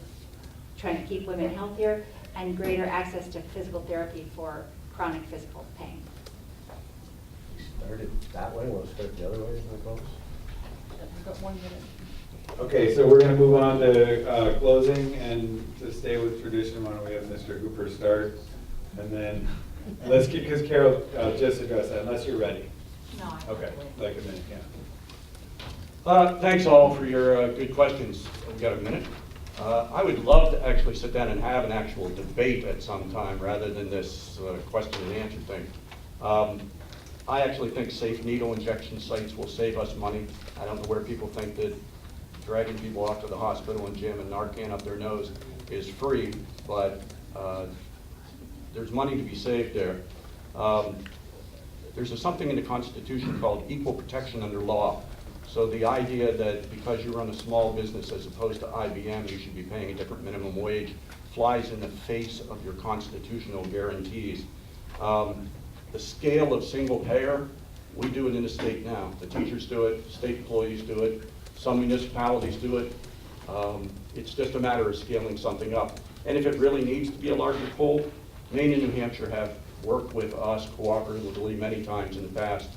trying to keep women healthier, and greater access to physical therapy for chronic physical pain. Started that way, want to start the other way, folks? I've got 1 minute. Okay, so we're gonna move on to closing, and to stay with tradition, why don't we have Mr. Hooper start? And then, let's get, because Carol just addressed that, unless you're ready. No, I'm Okay, like a minute, yeah. Thanks all for your good questions. We've got a minute. I would love to actually sit down and have an actual debate at some time rather than this question and answer thing. I actually think safe needle injection sites will save us money. I don't know where people think that dragging people off to the hospital and jamming Narcan up their nose is free, but there's money to be saved there. There's something in the Constitution called equal protection under law. So the idea that because you run a small business as opposed to IBM, you should be paying a different minimum wage flies in the face of your constitutional guarantees. The scale of single payer, we do it in the state now. The teachers do it, state employees do it, some municipalities do it. It's just a matter of scaling something up. And if it really needs to be a larger pool, Maine and New Hampshire have worked with us cooperatively many times in the past.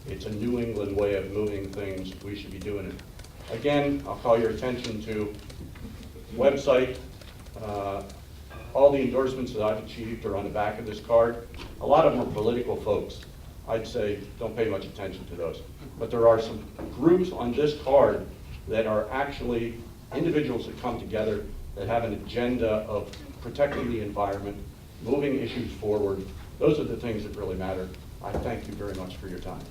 It's a New England way of moving things. We should be doing it. Again, I'll call your attention to website. All the endorsements that I've achieved are on the back of this card. A lot of them are political folks. I'd say don't pay much attention to those. But there are some groups on this card that are actually individuals that come together that have an agenda of protecting the environment, moving issues forward. Those are the things that really matter. I thank you very much for your time.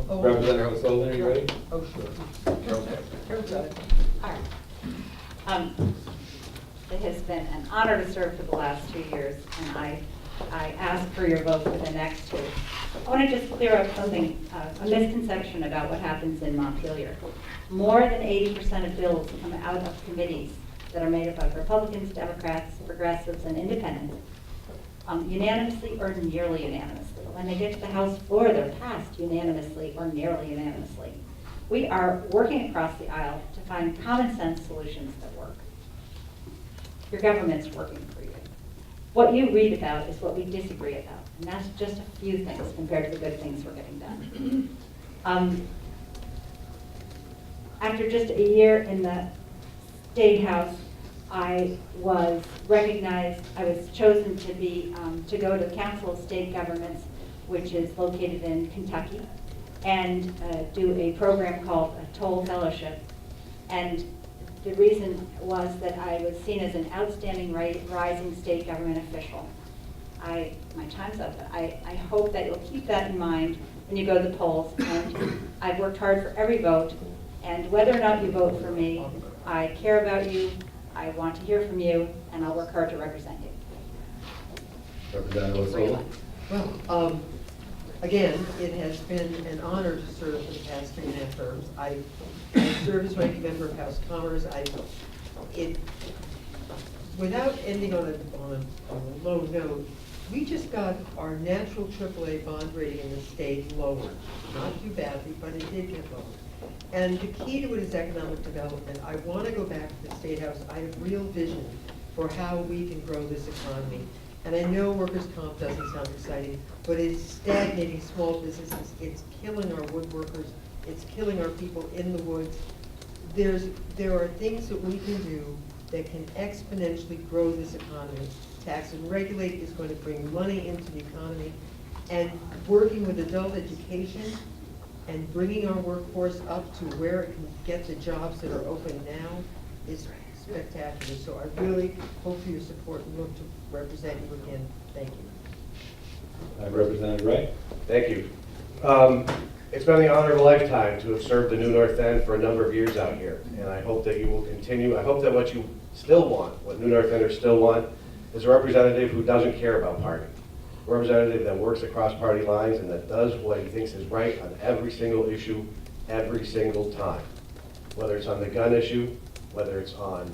Representative O'Sullivan, are you ready? Oh, sure. Carol's got it. All right. It has been an honor to serve for the last 2 years, and I ask for your vote for the next 2. I want to just clear up something, a misconception about what happens in Montpelier. More than 80% of bills come out of committees that are made up of Republicans, Democrats, progressives, and independents, unanimously or nearly unanimously. When they get to the House floor, they're passed unanimously or nearly unanimously. We are working across the aisle to find common sense solutions that work. Your government's working for you. What you read about is what we disagree about, and that's just a few things compared to the good things we're getting done. After just a year in the State House, I was recognized, I was chosen to be, to go to the Council of State Governments, which is located in Kentucky, and do a program called a Toll Fellowship. And the reason was that I was seen as an outstanding rising state government official. My time's up, but I hope that you'll keep that in mind when you go to the polls. And I've worked hard for every vote, and whether or not you vote for me, I care about you, I want to hear from you, and I'll work hard to represent you. Representative O'Sullivan. Well, again, it has been an honor to serve for the past 3.5 terms. I served as ranking member of House Commerce. Without ending on a low note, we just got our natural AAA bond rating in the state lowered. Not too badly, but it did get lowered. And the key to it is economic development. I want to go back to the State House. I have real vision for how we can grow this economy. And I know workers' comp doesn't sound exciting, but it's stagnating small businesses. It's killing our woodworkers. It's killing our people in the woods. There are things that we can do that can exponentially grow this economy. Tax and regulate is going to bring money into the economy. And working with adult education and bringing our workforce up to where it can get the jobs that are open now is spectacular. So I really hope for your support and look to represent you again. Thank you. Representative Wright. Thank you. It's been the honor of a lifetime to have served the New North End for a number of years out here, and I hope that you will continue. I hope that what you still want, what New North Enders still want, is a representative who doesn't care about party. A representative that works across party lines and that does what he thinks is right on every single issue, every single time. Whether it's on the gun issue, whether it's on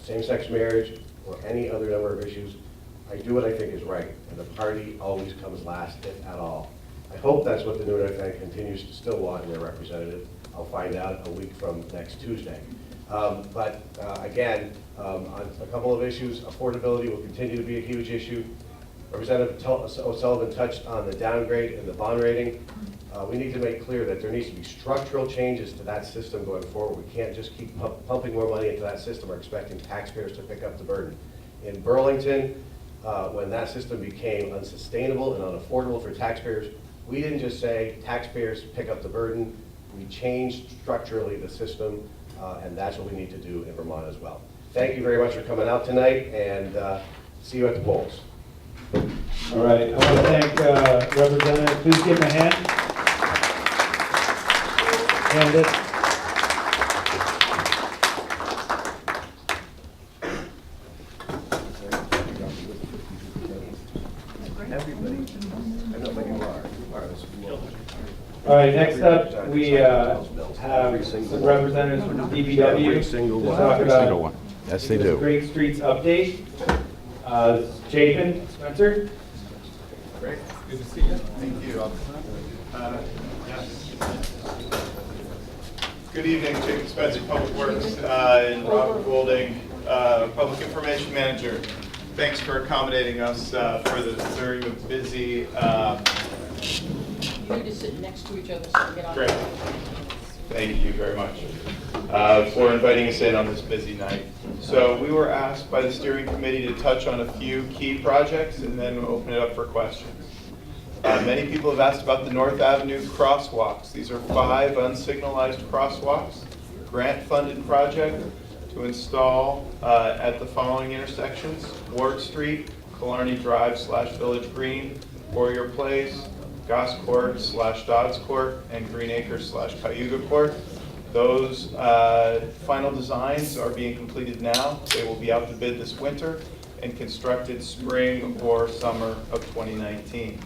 same-sex marriage, or any other number of issues, I do what I think is right, and the party always comes last, if at all. I hope that's what the New North End continues to still want in their representative. I'll find out a week from next Tuesday. Again, on a couple of issues, affordability will continue to be a huge issue. Representative O'Sullivan touched on the downgrade and the bond rating. We need to make clear that there needs to be structural changes to that system going forward. We can't just keep pumping more money into that system or expecting taxpayers to pick up the burden. In Burlington, when that system became unsustainable and unaffordable for taxpayers, we didn't just say taxpayers pick up the burden. We changed structurally the system, and that's what we need to do in Vermont as well. Thank you very much for coming out tonight, and see you at the polls. All right, I want to thank Representative, please give him a hand. Candidate. All right, next up, we have some representatives from the DPW to talk about Yes, they the do. Great Streets update. Chapin, Spencer. Great, good to see you. Thank you. Good evening, Jacob Spencer, Public Works, and Robert Golding, Public Information Manager. Thanks for accommodating us during the busy. You need to sit next to each other so we get on. Great. Thank you very much for inviting us in on this busy night. So we were asked by the steering committee to touch on a few key projects and then we'll open it up for questions. Many people have asked about the North Avenue crosswalks. These are 5 unsignalized crosswalks, grant-funded project to install at the following intersections: Ward Street, Killarney Drive / Village Green, Warrior Place, Goss Court / Dodds Court, and Green Acres / Cayuga Court. Those final designs are being completed now. They will be out to bid this winter and constructed spring or summer of 2019.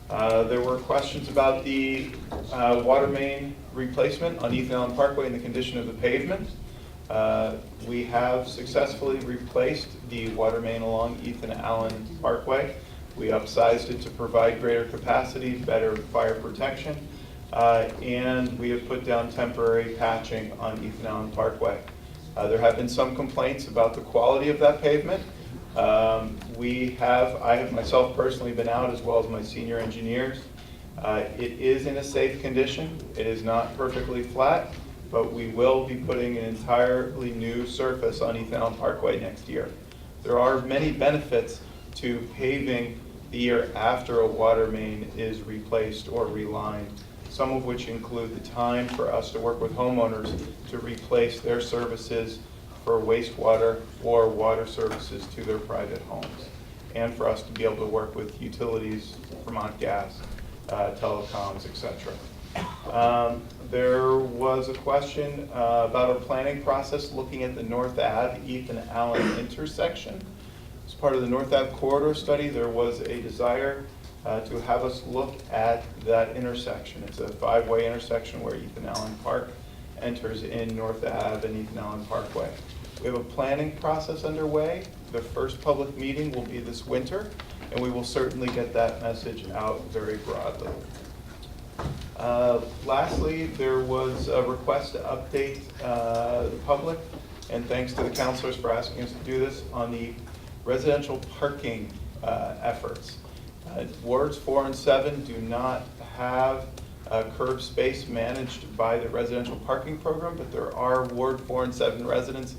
There were questions about the water main replacement on Ethan Allen Parkway and the condition of the pavement. We have successfully replaced the water main along Ethan Allen Parkway. We upsized it to provide greater capacity, better fire protection, and we have put down temporary patching on Ethan Allen Parkway. There have been some complaints about the quality of that pavement. I have myself personally been out, as well as my senior engineers. It is in a safe condition. It is not perfectly flat. but we will be putting an entirely new surface on Ethan Allen Parkway next year. There are many benefits to paving the year after a water main is replaced or relined, some of which include the time for us to work with homeowners to replace their services for wastewater or water services to their private homes, and for us to be able to work with utilities, Vermont Gas, telecoms, etc. There was a question about our planning process looking at the North Ave, Ethan Allen intersection. As part of the North Ave corridor study, there was a desire to have us look at that intersection. It's a 5-way intersection where Ethan Allen Park enters in North Ave and Ethan Allen Parkway. We have a planning process underway. The first public meeting will be this winter, and we will certainly get that message out very broadly. Lastly, there was a request to update the public, and thanks to the councilors for asking us to do this, on the residential parking efforts. Wards 4 and 7 do not have curb space managed by the residential parking program, but there are Ward 4 and 7 residents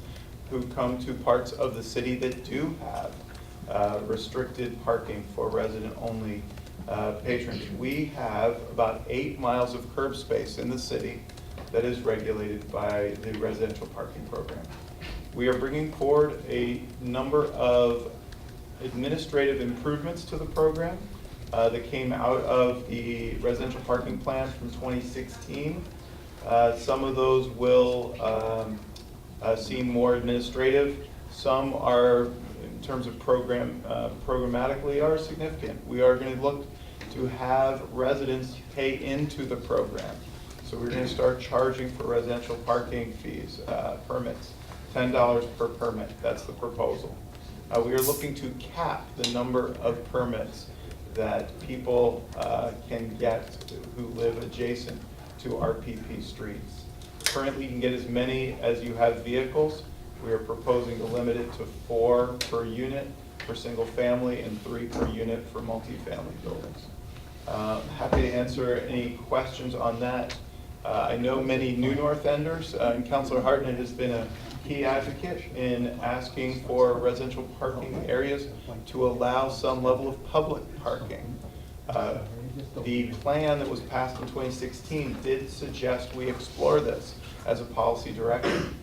who come to parts of the city that do have restricted parking for resident-only patrons. We have about 8 miles of curb space in the city that is regulated by the residential parking program. We are bringing forward a number of administrative improvements to the program that came out of the residential parking plan from 2016. Some of those will seem more administrative. Some are, in terms of programmatically, are significant. We are going to look to have residents pay into the program. So we're going to start charging for residential parking fees, permits, $10 per permit. That's the proposal. We are looking to cap the number of permits that people can get who live adjacent to RPP streets. Currently, you can get as many as you have vehicles. We are proposing to limit it to 4 per unit for single family and 3 per unit for multifamily buildings. Happy to answer any questions on that. I know many new North Enders, and Councilor Hartnett has been a key advocate in asking for residential parking areas to allow some level of public parking. The plan that was passed in 2016 did suggest we explore this as a policy direction.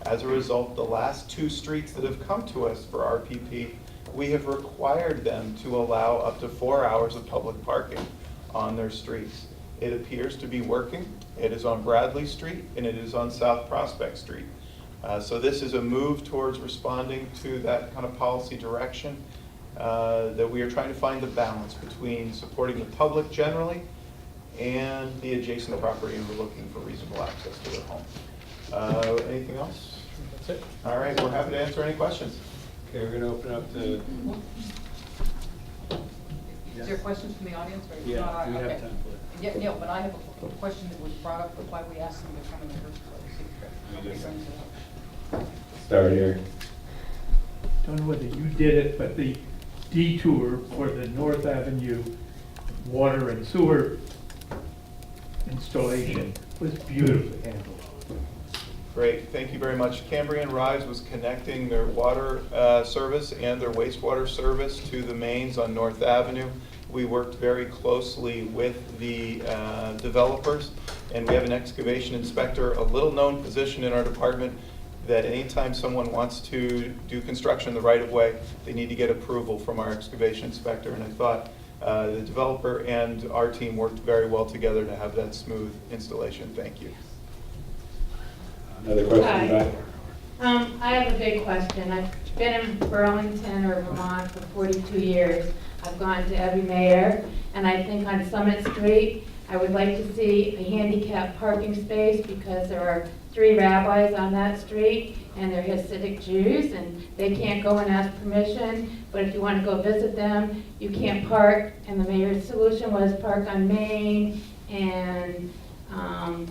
As a result, the last 2 streets that have come to us for RPP, we have required them to allow up to 4 hours of public parking on their streets. It appears to be working. It is on Bradley Street and it is on South Prospect Street. So this is a move towards responding to that kind of policy direction that we are trying to find the balance between supporting the public generally and the adjacent property, and we're looking for reasonable access to their home. Anything else? That's it. All right, we're happy to answer any questions. Okay, we're going to open up to... Is there questions from the audience? Or Yeah, not? we have Okay. time for it. Yeah, but I have a question that was brought up, why we asked them to come in the first place. Start here. Don't know whether you did it, but the detour for the North Avenue water and sewer installation was beautifully handled. Great, thank you very much. Cambrian Rise was connecting their water service and their wastewater service to the mains on North Avenue. We worked very closely with the developers, and we have an excavation inspector, a little-known position in our department, that anytime someone wants to do construction the right-of-way, they need to get approval from our excavation inspector, and I thought the developer and our team worked very well together to have that smooth installation. Thank you. Another question, Hi. Beth? I have a big question. I've been in Burlington or Vermont for 42 years. I've gone to every mayor, and I think on Summit Street, I would like to see a handicap parking space because there are 3 rabbis on that street, and they're Hasidic Jews, and they can't go and ask permission, but if you want to go visit them, you can't park, and the mayor's solution was park on Main and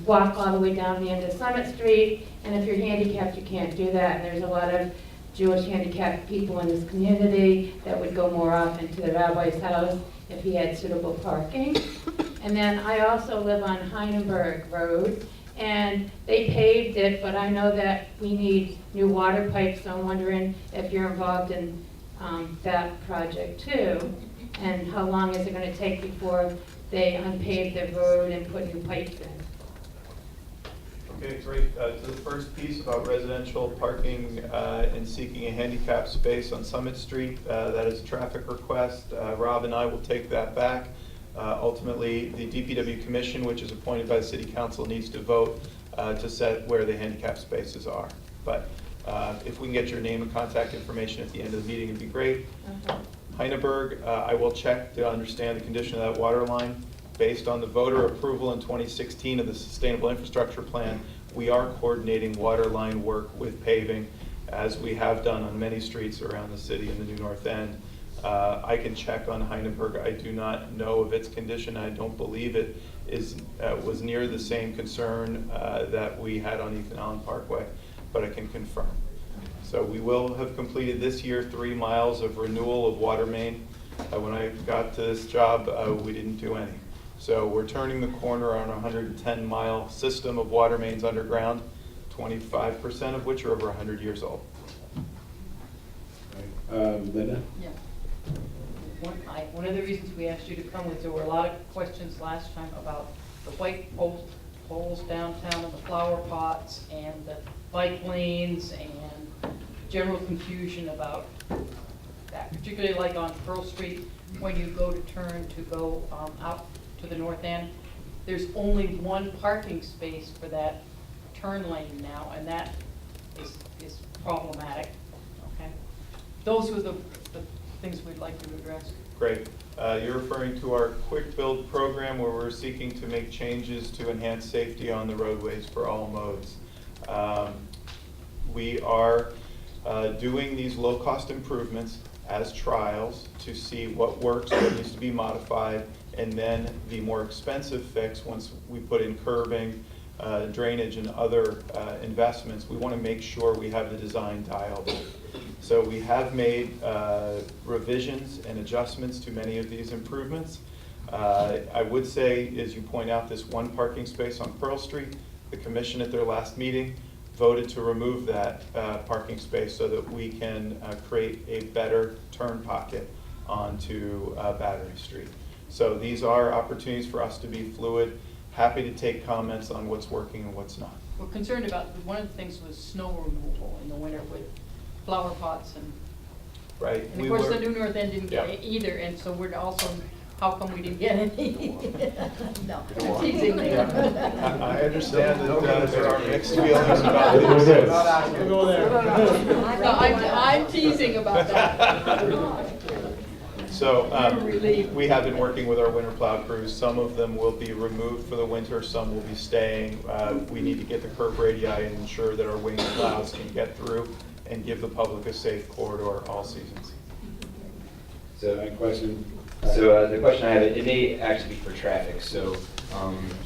walk all the way down the end of Summit Street, and if you're handicapped, you can't do that, and there's a lot of Jewish handicapped people in this community that would go more often to the rabbi's house if he had suitable parking. And then I also live on Heidenberg Road, and they paved it, but I know that we need new water pipes, so I'm wondering if you're involved in that project too, and how long is it gonna take before they unpave the road and put new pipes in? Okay, great. To the first piece about residential parking and seeking a handicap space on Summit Street, that is a traffic request. Rob and I will take that back. Ultimately, the DPW Commission, which is appointed by the City Council, needs to vote to set where the handicap spaces are. But if we can get your name and contact information at the end of the meeting, it'd be great. Heineberg, I will check to understand the condition of that water line. Based on the voter approval in 2016 of the Sustainable Infrastructure Plan, we are coordinating water line work with paving, as we have done on many streets around the city in the New North End. I can check on Heineberg. I do not know of its condition. I don't believe it was near the same concern that we had on Ethan Allen Parkway, but I can confirm. So we will have completed this year 3 miles of renewal of water main. When I got to this job, we didn't do any. So we're turning the corner on a 110-mile system of water mains underground, 25% of which are over 100 years old. Linda? Yeah. One of the reasons we asked you to come was there were a lot of questions last time about the white poles downtown and the flower pots and the bike lanes and general confusion about that, particularly like on Pearl Street when you go to turn to go out to the north end. There's only one parking space for that turn lane now, and that is problematic. Okay, those were the things we'd like to address. Great. You're referring to our quick build program where we're seeking to make changes to enhance safety on the roadways for all modes. We are doing these low-cost improvements as trials to see what works, what needs to be modified, and then the more expensive fix, once we put in curbing, drainage, and other investments, we want to make sure we have the design dialed in. So we have made revisions and adjustments to many of these improvements. I would say, as you point out, this one parking space on Pearl Street, the commission at their last meeting voted to remove that parking space so that we can create a better turn pocket onto Battery Street. So these are opportunities for us to be fluid. Happy to take comments on what's working and what's not. We're concerned about, one of the things was snow removal in the winter with flower pots and. Right. And of course, the New North End didn't get it either, and so we're also, how come we didn't get any? No, I'm teasing you. I understand that there are mixed feelings about this. Go there. No, I'm teasing about that. So we have been working with our winter plow crews. Some of them will be removed for the winter, some will be staying. We need to get the curb radii and ensure that our winged plows can get through and give the public a safe corridor all seasons. So my question. So the question I have, it may actually be for traffic, so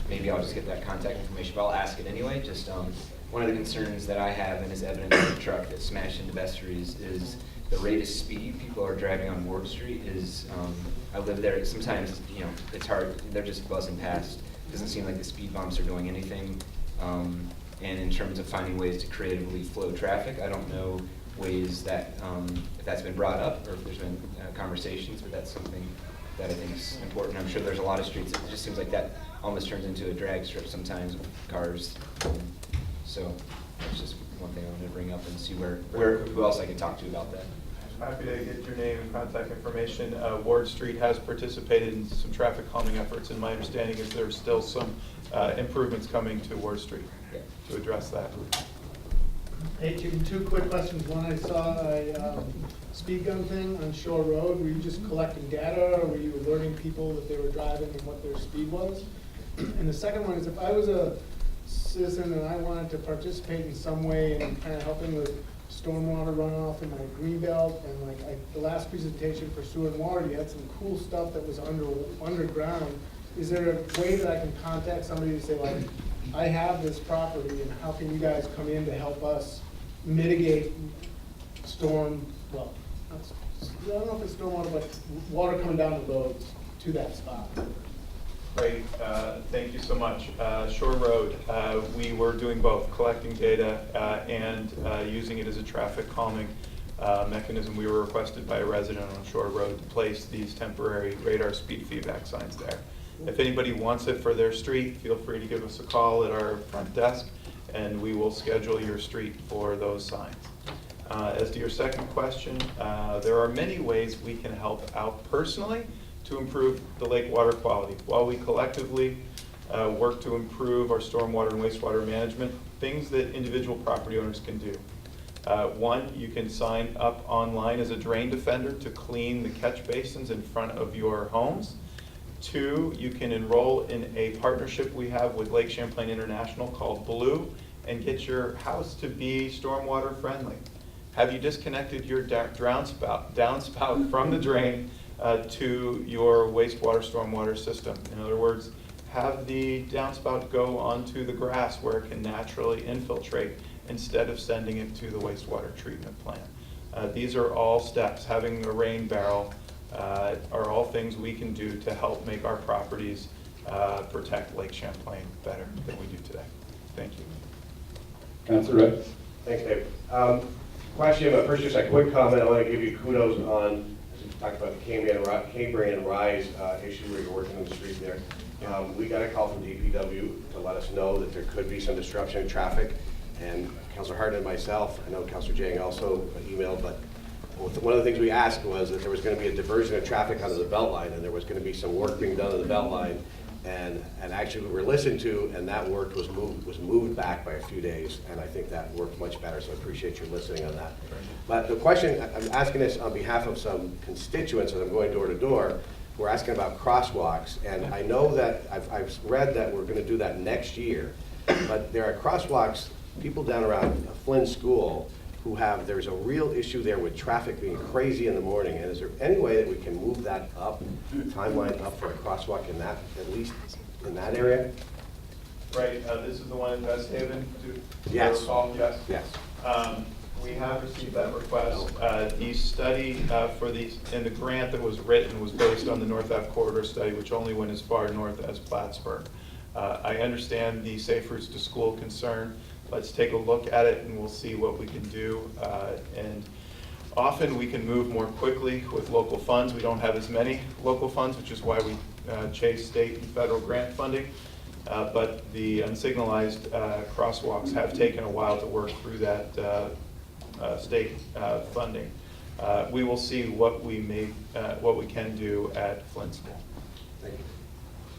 maybe I'll just get that contact information, but I'll ask it anyway. Just one of the concerns that I have, and is evident in the truck that smashed into vestries, is the rate of speed people are driving on Ward Street. I live there. Sometimes, it's hard. They're just buzzing past. It doesn't seem like the speed bumps are doing anything. And in terms of finding ways to creatively flow traffic, I don't know ways that, if that's been brought up or if there's been conversations, but that's something that I think is important. I'm sure there's a lot of streets, it just seems like that almost turns into a drag strip sometimes with cars. So that's just one thing I wanted to bring up and see who else I can talk to about that. Happy to get your name and contact information. Ward Street has participated in some traffic calming efforts, and my understanding is there's still some improvements coming to Ward Street to address that. Hey, two quick questions. One, I saw a speed gun thing on Shore Road. Were you just collecting data, or were you alerting people that they were driving and what their speed was? And the second one is, if I was a citizen and I wanted to participate in some way in kind of helping with stormwater runoff in my green belt, and the last presentation for sewer and water, you had some cool stuff that was underground. Is there a way that I can contact somebody to say, like, I have this property, and how can you guys come in to help us mitigate I don't know if it's stormwater, but water coming down the roads to that spot? Great, thank you so much. Shore Road, we were doing both, collecting data and using it as a traffic calming mechanism. We were requested by a resident on Shore Road to place these temporary radar speed feedback signs there. If anybody wants it for their street, feel free to give us a call at our front desk, and we will schedule your street for those signs. As to your second question, there are many ways we can help out personally to improve the lake water quality. While we collectively work to improve our stormwater and wastewater management, things that individual property owners can do. One, you can sign up online as a drain defender to clean the catch basins in front of your homes. Two, you can enroll in a partnership we have with Lake Champlain International called Blue and get your house to be stormwater friendly. Have you disconnected your downspout from the drain to your wastewater stormwater system? In other words, have the downspout go onto the grass where it can naturally infiltrate instead of sending it to the wastewater treatment plant. These are all steps. Having a rain barrel are all things we can do to help make our properties protect Lake Champlain better than we do today. Thank you. Councilor Red. Thanks, Dave. Question, but first just a quick comment. I want to give you kudos on, as we talked about the Cambrian Rise issue where you're working on the street there. We got a call from DPW to let us know that there could be some disruption in traffic. And Councilor Hart and myself, I know Councilor Jang also emailed, but one of the things we asked was that there was going to be a diversion of traffic onto the Beltline, and there was going to be some work being done on the Beltline. And actually we were listened to, and that work was moved back by a few days, and I think that worked much better, so I appreciate you listening on that. But the question, I'm asking this on behalf of some constituents as I'm going door to door. We're asking about crosswalks, and I know that I've read that we're going to do that next year, but there are crosswalks, people down around Flynn School who there's a real issue there with traffic being crazy in the morning, and is there any way that we can move that up, the timeline up for a crosswalk in that, at least in that area? Right, this is the one in West Haven, do you Yes. recall? Yes. Yes. We have received that request. The study and the grant that was written was based on the North Ave Corridor study, which only went as far north as Plattsburgh. I understand the safe routes to school concern. Let's take a look at it and we'll see what we can do. And often we can move more quickly with local funds. We don't have as many local funds, which is why we chase state and federal grant funding. But the unsignalized crosswalks have taken a while to work through that state funding. We will see what we can do at Flint School. Thank you.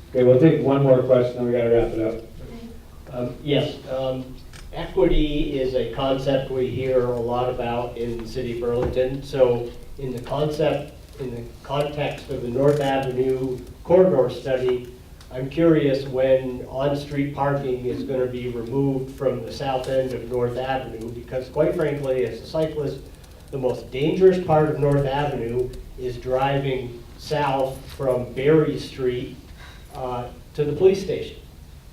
Okay, we'll take one more question, then we gotta wrap it up. Yes, equity is a concept we hear a lot about in the city of Burlington. So in the context of the North Avenue corridor study, I'm curious when on-street parking is going to be removed from the south end of North Avenue, because quite frankly, as a cyclist, the most dangerous part of North Avenue is driving south from Berry Street to the police station.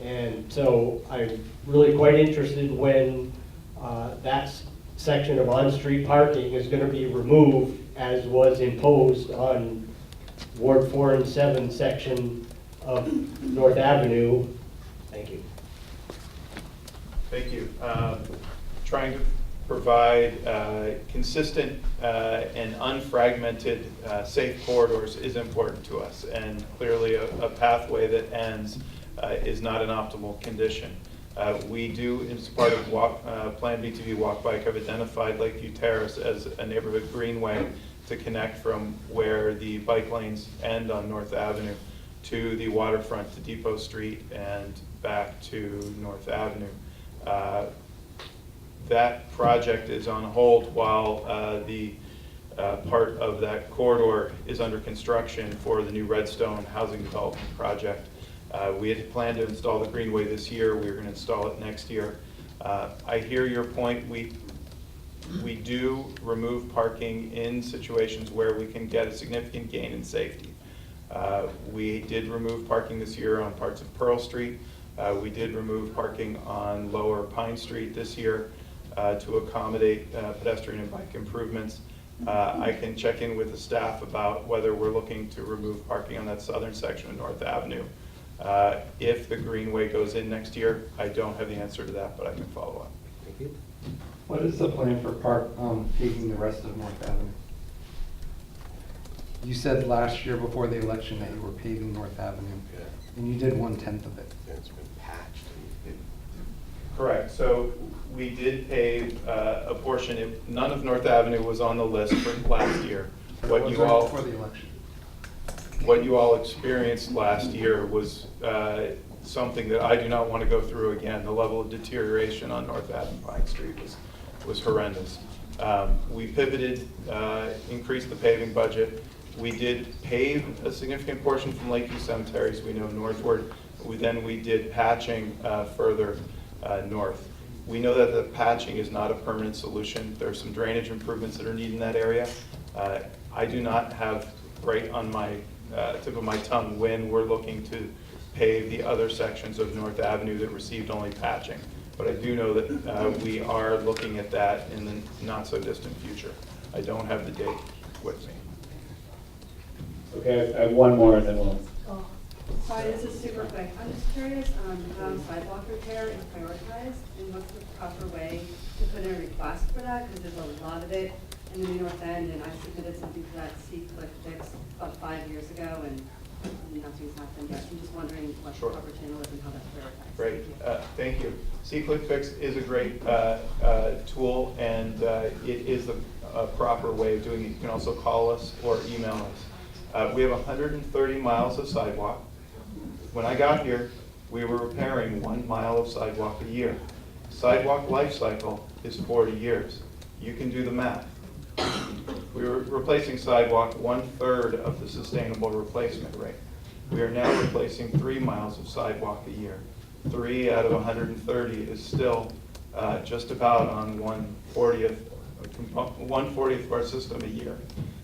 And so I'm really quite interested when that section of on-street parking is going to be removed, as was imposed on Ward 4 and 7 section of North Avenue. Thank you. Thank you. Trying to provide consistent and unfragmented safe corridors is important to us, and clearly a pathway that ends is not an optimal condition. We do, as part of Plan BTV Walk Bike, have identified Lakeview Terrace as a neighborhood greenway to connect from where the bike lanes end on North Avenue to the waterfront, to Depot Street, and back to North Avenue. That project is on hold while the part of that corridor is under construction for the new Redstone housing development project. We had planned to install the greenway this year. We were going to install it next year. I hear your point. We do remove parking in situations where we can get a significant gain in safety. We did remove parking this year on parts of Pearl Street. We did remove parking on Lower Pine Street this year to accommodate pedestrian and bike improvements. I can check in with the staff about whether we're looking to remove parking on that southern section of North Avenue If the Greenway goes in next year, I don't have the answer to that, but I can follow up. Thank you. What is the plan for paving the rest of North Avenue? You said last year before the election that you were paving North Avenue, and you did 1/10 of it. It's been patched. Correct. So we did pave a portion. None of North Avenue was on the list for last year. What was right before the election? What you all experienced last year was something that I do not want to go through again. The level of deterioration on North Ave and Pine Street was horrendous. We pivoted, increased the paving budget. We did pave a significant portion from Lakeview Cemeteries, we know northward. We did patching further north. We know that the patching is not a permanent solution. There are some drainage improvements that are needed in that area. I do not have right on my tip of my tongue when we're looking to pave the other sections of North Avenue that received only patching. But I do know that we are looking at that in the not so distant future. I don't have the date with me. Okay, I have one more and then we'll. Hi, this is super quick. I'm just curious how sidewalk repair is prioritized and what's the proper way to put in a request for that, because there's a lot of it in the North End, and I submitted something for that C-click fix about 5 years ago, and nothing's happened yet. I'm just wondering what the proper channel is and how that's prioritized. Great, thank you. C-click fix is a great tool, and it is a proper way of doing it. You can also call us or email us. We have 130 miles of sidewalk. When I got here, we were repairing 1 mile of sidewalk a year. Sidewalk life cycle is 40 years. You can do the math. We were replacing sidewalk 1/3 of the sustainable replacement rate. We are now replacing 3 miles of sidewalk a year. 3 out of 130 is still just about on 1/40th of our system a year.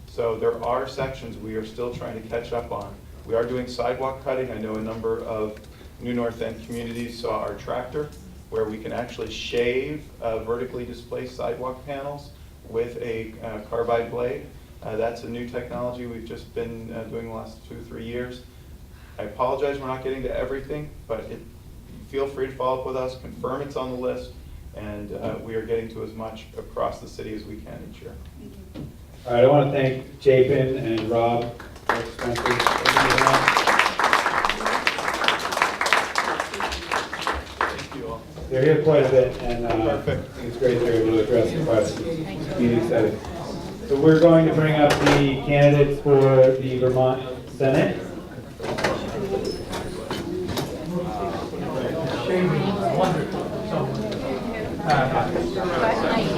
So there are sections we are still trying to catch up on. We are doing sidewalk cutting. I know a number of New North End communities saw our tractor where we can actually shave vertically displaced sidewalk panels with a carbide blade. That's a new technology we've just been doing the last 2 or 3 years. I apologize we're not getting to everything, but feel free to follow up with us, confirm it's on the list, and we are getting to as much across the city as we can each year. All right, I want to thank Chapin and Rob, Spencer. Thank you all. They're here quite a bit, and it's great they're able to address the questions. Be excited. So we're going to bring up the candidates for the Vermont Senate.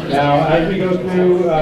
Now, as we go through, all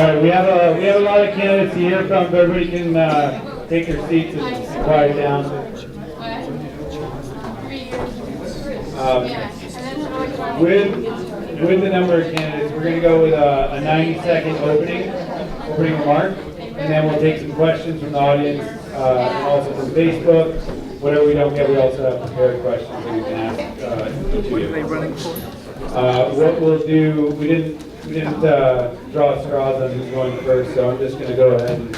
right, we have a lot of candidates here from. Everybody can take their seats and quiet down. With the number of candidates, we're going to go with a 90-second opening remark, and then we'll take some questions from the audience, and also from Facebook. Whatever we don't get, we also have prepared questions that we can ask each of you. What we'll do, we didn't draw straws on who's going first, so I'm just going to go ahead and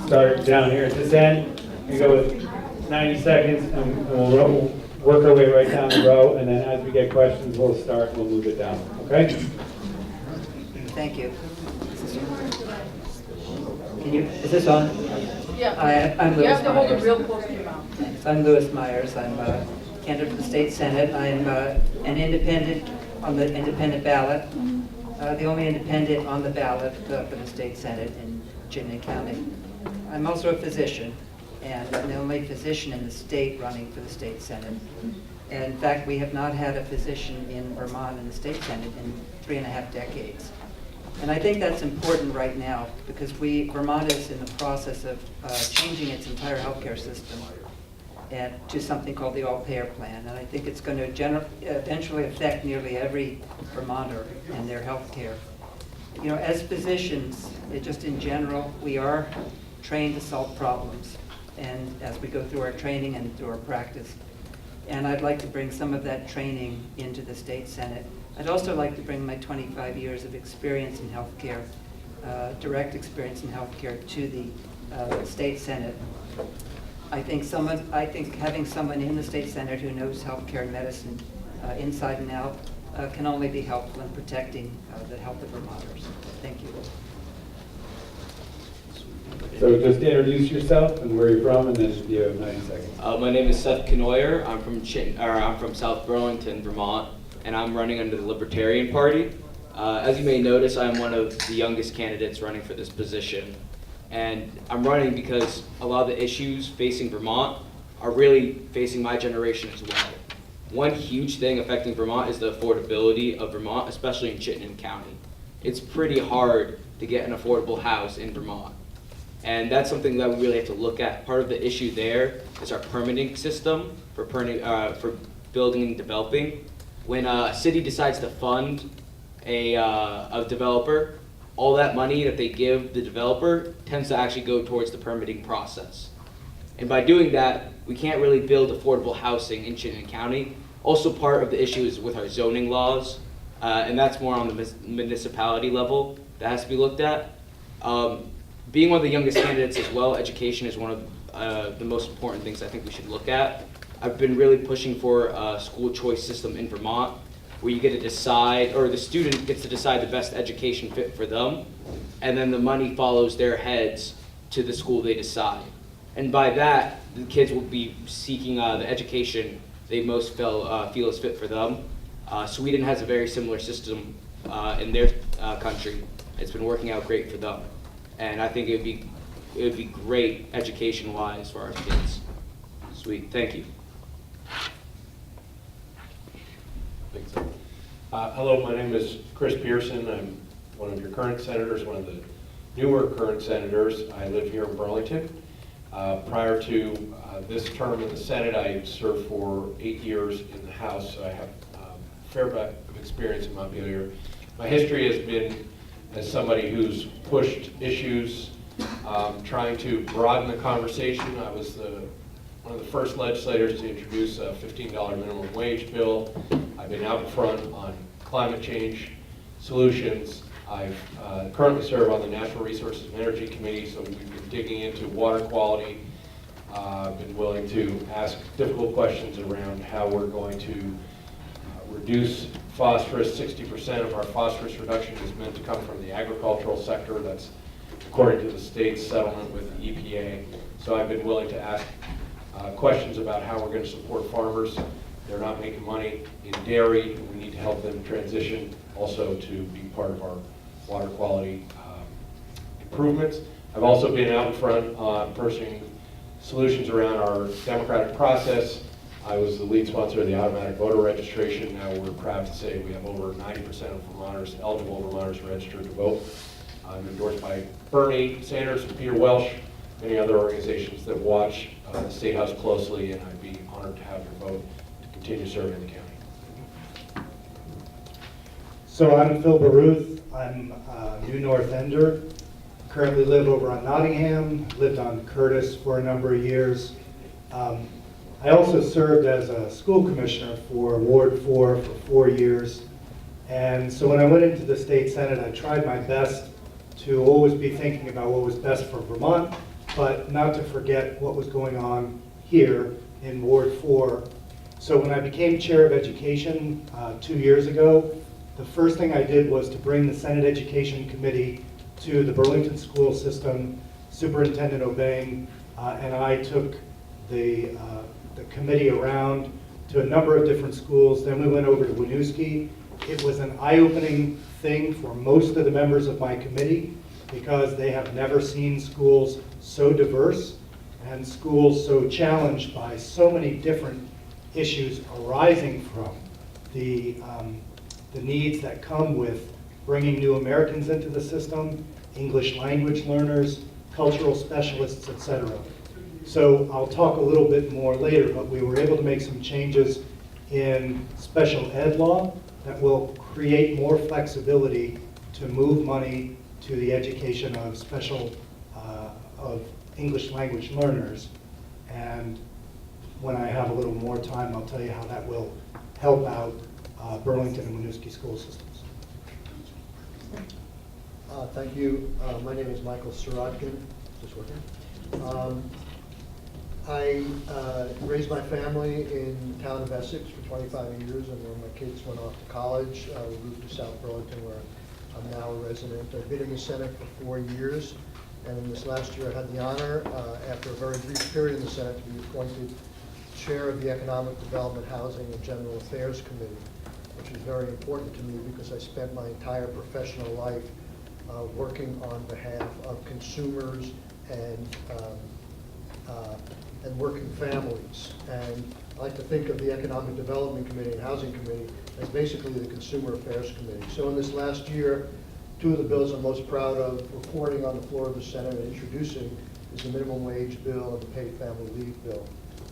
start down here at this end. We go with 90 seconds, and we'll work our way right down the row, and then as we get questions, we'll start and we'll move it down. Okay? Thank you. Is this on? Yeah. I'm You Louis have to hold it Myers. real close to your mouth. I'm Louis Myers. I'm a candidate for the state senate. I'm an independent on the independent ballot, the only independent on the ballot for the state senate in Virginia County. I'm also a physician, and I'm the only physician in the state running for the state senate. And in fact, we have not had a physician in Vermont in the state senate in 3.5 decades. And I think that's important right now because Vermont is in the process of changing its entire healthcare system and to something called the all-payer plan. And I think it's going to eventually affect nearly every Vermonter in their health care. You know, as physicians, just in general, we are trained to solve problems. And as we go through our training and through our practice. And I'd like to bring some of that training into the state Senate. I'd also like to bring my 25 years of experience in healthcare, direct experience in healthcare, to the state Senate. I think having someone in the state Senate who knows healthcare and medicine inside and out can only be helpful in protecting the health of Vermonters. Thank you. So just introduce yourself and where you're from, and then you have 90 seconds. My name is Seth Knoyer. I'm from South Burlington, Vermont, and I'm running under the Libertarian Party. As you may notice, I'm one of the youngest candidates running for this position. And I'm running because a lot of the issues facing Vermont are really facing my generation as well. One huge thing affecting Vermont is the affordability of Vermont, especially in Chittenden County. It's pretty hard to get an affordable house in Vermont. And that's something that we really have to look at. Part of the issue there is our permitting system for building and developing. When a city decides to fund a developer, all that money that they give the developer tends to actually go towards the permitting process. And by doing that, we can't really build affordable housing in Chittenden County. Also, part of the issue is with our zoning laws, and that's more on the municipality level that has to be looked at. Being one of the youngest candidates as well, education is one of the most important things I think we should look at. I've been really pushing for a school choice system in Vermont where you get to decide, or the student gets to decide the best education fit for them, and then the money follows their heads to the school they decide. And by that, the kids will be seeking the education they most feel is fit for them. Sweden has a very similar system in their country. It's been working out great for them. And I think it would be great education-wise for our kids. Sweet, thank you. Hello, my name is Chris Pearson. I'm one of your current senators, one of the newer current senators. I live here in Burlington. Prior to this term in the Senate, I served for 8 years in the House, so I have a fair bit of experience in Montpelier. My history has been as somebody who's pushed issues, trying to broaden the conversation. I was one of the first legislators to introduce a $15 minimum wage bill. I've been out in front on climate change solutions. I currently serve on the Natural Resources and Energy Committee, so we've been digging into water quality. I've been willing to ask difficult questions around how we're going to reduce phosphorus. 60% of our phosphorus reduction is meant to come from the agricultural sector. That's according to the state's settlement with the EPA. So I've been willing to ask questions about how we're going to support farmers. They're not making money in dairy. We need to help them transition also to be part of our water quality improvements. I've also been out in front pushing solutions around our democratic process. I was the lead sponsor of the automatic voter registration. Now we're proud to say we have over 90% of Vermonters, eligible Vermonters, registered to vote. I'm endorsed by Bernie Sanders and Peter Welsh, many other organizations that watch the State House closely, and I'd be honored to have your vote to continue serving the county. So I'm Phil Baruth. I'm a New North Ender. Currently live over on Nottingham, lived on Curtis for a number of years. I also served as a school commissioner for Ward 4 for 4 years. And so when I went into the state Senate, I tried my best to always be thinking about what was best for Vermont, but not to forget what was going on here in Ward 4. So when I became chair of education 2 years ago, the first thing I did was to bring the Senate Education Committee to the Burlington school system, Superintendent Obeying, and I took the committee around to a number of different schools. Then we went over to Winooski. It was an eye-opening thing for most of the members of my committee because they have never seen schools so diverse and schools so challenged by so many different issues arising from the needs that come with bringing new Americans into the system, English language learners, cultural specialists, etc. So I'll talk a little bit more later, but we were able to make some changes in special ed law that will create more flexibility to move money to the education of of English language learners. And when I have a little more time, I'll tell you how that will help out Burlington and Winooski school systems. Thank you. My name is Michael Sirotkin. Is this working? I raised my family in the town of Essex for 25 years, and when my kids went off to college, we moved to South Burlington, where I'm now a resident. I've been in the Senate for 4 years, and in this last year I had the honor, after a very brief period in the Senate, to be appointed chair of the Economic Development, Housing, and General Affairs Committee, which is very important to me because I spent my entire professional life working on behalf of consumers and working families. And I like to think of the Economic Development Committee and Housing Committee as basically the Consumer Affairs Committee. So in this last year, two of the bills I'm most proud of reporting on the floor of the Senate and introducing is the minimum wage bill and the paid family leave bill.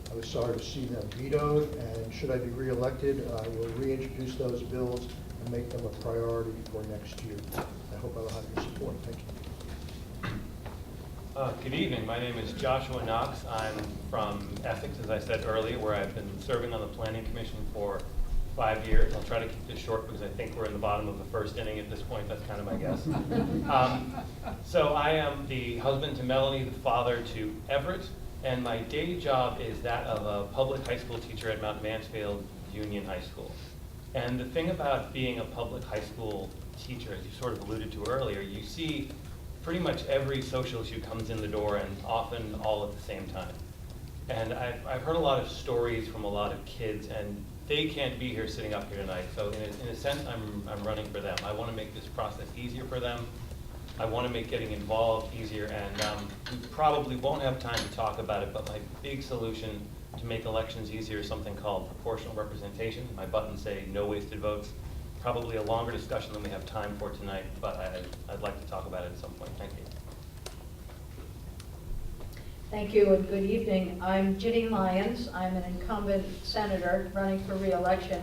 I was sorry to see them vetoed, and should I be reelected, I will reintroduce those bills and make them a priority for next year. I hope I will have your support. Thank you. Good evening. My name is Joshua Knox. I'm from Essex, as I said earlier, where I've been serving on the Planning Commission for 5 years. I'll try to keep this short because I think we're in the bottom of the first inning at this point. That's kind of my guess. So I am the husband to Melanie, the father to Everett, and my day job is that of a public high school teacher at Mount Mansfield Union High School. And the thing about being a public high school teacher, as you sort of alluded to earlier, you see pretty much every social issue comes in the door, and often all at the same time. And I've heard a lot of stories from a lot of kids, and they can't be here sitting up here tonight. So in a sense, I'm running for them. I want to make this process easier for them. I want to make getting involved easier, and we probably won't have time to talk about it, but my big solution to make elections easier is something called proportional representation. My buttons say no wasted votes. Probably a longer discussion than we have time for tonight, but I'd like to talk about it at some point. Thank you. Thank you and good evening. I'm Ginny Lyons. I'm an incumbent senator running for re-election,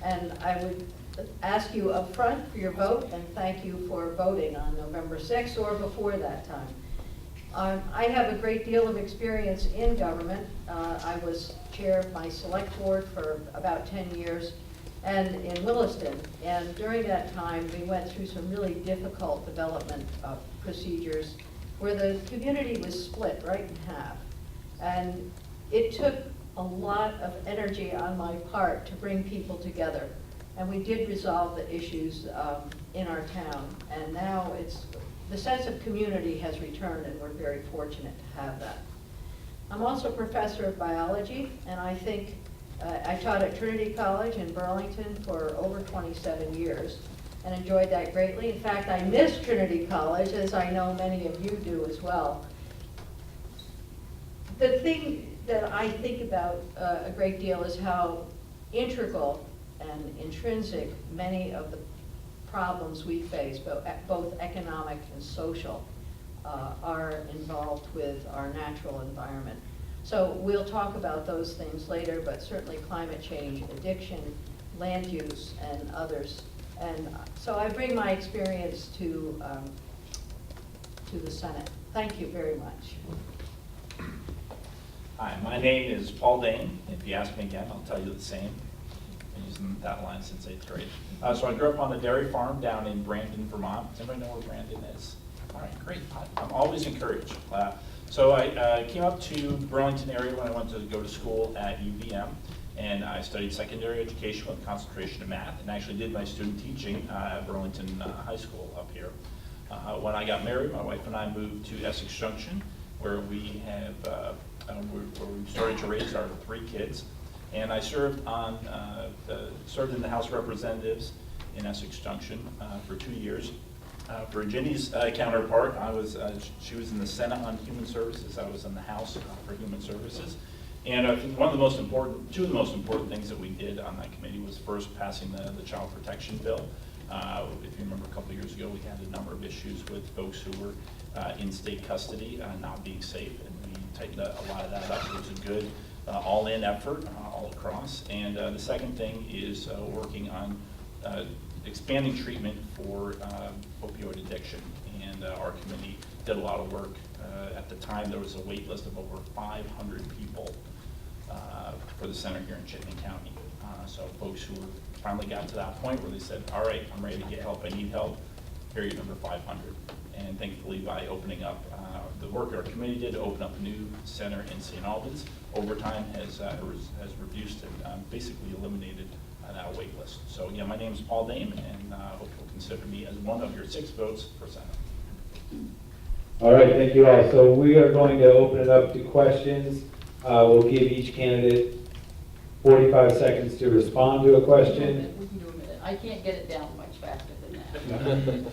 and I would ask you up front for your vote and thank you for voting on November 6th or before that time. I have a great deal of experience in government. I was chair of my select board for about 10 years and in Williston. And during that time, we went through some really difficult development procedures where the community was split right in half. And it took a lot of energy on my part to bring people together. And we did resolve the issues in our town. And now the sense of community has returned, and we're very fortunate to have that. I'm also a professor of biology, and I think I taught at Trinity College in Burlington for over 27 years and enjoyed that greatly. In fact, I miss Trinity College, as I know many of you do as well. The thing that I think about a great deal is how integral and intrinsic many of the problems we face, both economic and social, are involved with our natural environment. So we'll talk about those things later, but certainly climate change, addiction, land use, and others. And so I bring my experience to the Senate. Thank you very much. Hi, my name is Paul Dane. If you ask me again, I'll tell you the same. I've been using that line since 8th grade. So I grew up on a dairy farm down in Brandon, Vermont. Does anybody know where Brandon is? All right, great. I'm always encouraged. So I came up to Burlington area when I went to go to school at UVM, and I studied secondary education with a concentration in math, and actually did my student teaching at Burlington High School up here. When I got married, my wife and I moved to Essex Junction, where we have where we started to raise our 3 kids, and I served on served in the House of Representatives in Essex Junction for 2 years. For Ginny's counterpart, she was in the Senate on Human Services. I was in the House for Human Services. And I think two of the most important things that we did on that committee was first passing the Child Protection Bill, If you remember a couple of years ago, we had a number of issues with folks who were in state custody, not being safe, and we tightened a lot of that up. It was a good all-in effort all across. And the second thing is working on expanding treatment for opioid addiction. And our committee did a lot of work. At the time, there was a wait list of over 500 people for the center here in Chittenden County. So folks who finally got to that point where they said, all right, I'm ready to get help, I need help, here you number 500. And thankfully, by opening up the work our committee did to open up a new center in St. Albans, over time has reduced and basically eliminated that wait list. So yeah, my name is Paul Dame, and hope you'll consider me as one of your 6 votes for Senate. All right, thank you all. So we are going to open it up to questions. We'll give each candidate 45 seconds to respond to a question. We can do a minute. I can't get it down much faster than that.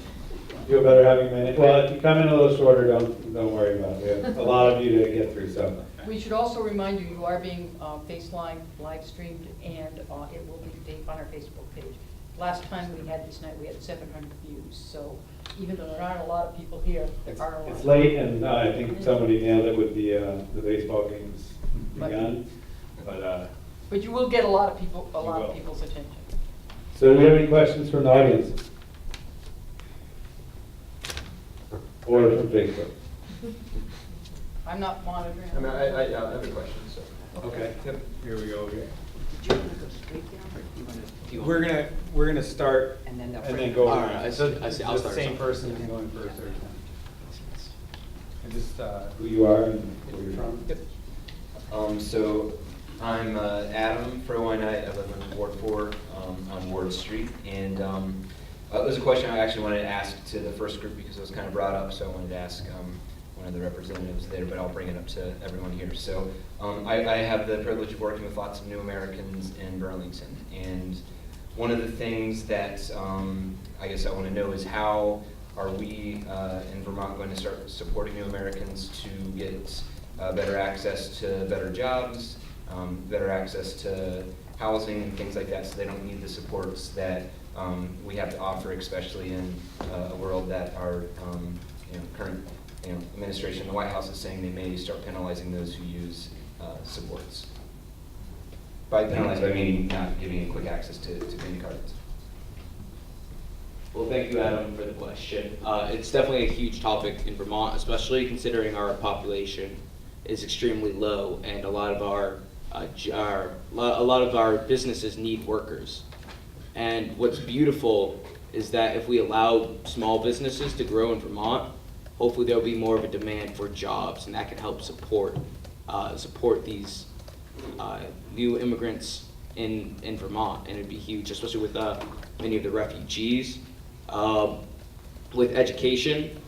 Feel better having a minute. Well, if you come in a little shorter, don't worry about it. We have a lot of you to get through, so. We should also remind you, you are being live streamed, and it will be on our Facebook page. Last time we had this night, we had 700 views, so even though there aren't a lot of people here, there are a lot. It's late, and I think somebody nailed it with the baseball games begun. But you will get a lot of people's attention. So do we have any questions from the audience? Or from Facebook? I'm not monitoring. I mean, I have a question, so. Okay. Yep, here we go here. Do you want to go straight down, or do you want to? We're gonna start And then they'll and bring then go it. on. All right, So I see. I'll the start. same person is going first every time. And just who you are and where you're from. So I'm Adam Frohwein. I live in Ward 4 on Ward Street. And there's a question I actually wanted to ask to the first group because it was kind of brought up, so I wanted to ask one of the representatives there, but I'll bring it up to everyone here. So I have the privilege of working with lots of new Americans in Burlington. And one of the things that I guess I want to know is how are we in Vermont going to start supporting new Americans to get better access to better jobs, better access to housing and things like that, so they don't need the supports that we have to offer, especially in a world that our current administration, the White House is saying they may start penalizing those who use supports. By penalized, I mean not giving quick access to green cards. Well, thank you, Adam, for the question. It's definitely a huge topic in Vermont, especially considering our population is extremely low, and a lot of our businesses need workers. And what's beautiful is that if we allow small businesses to grow in Vermont, hopefully there'll be more of a demand for jobs, and that can help support these new immigrants in Vermont, and it'd be huge, especially with many of the refugees. With education,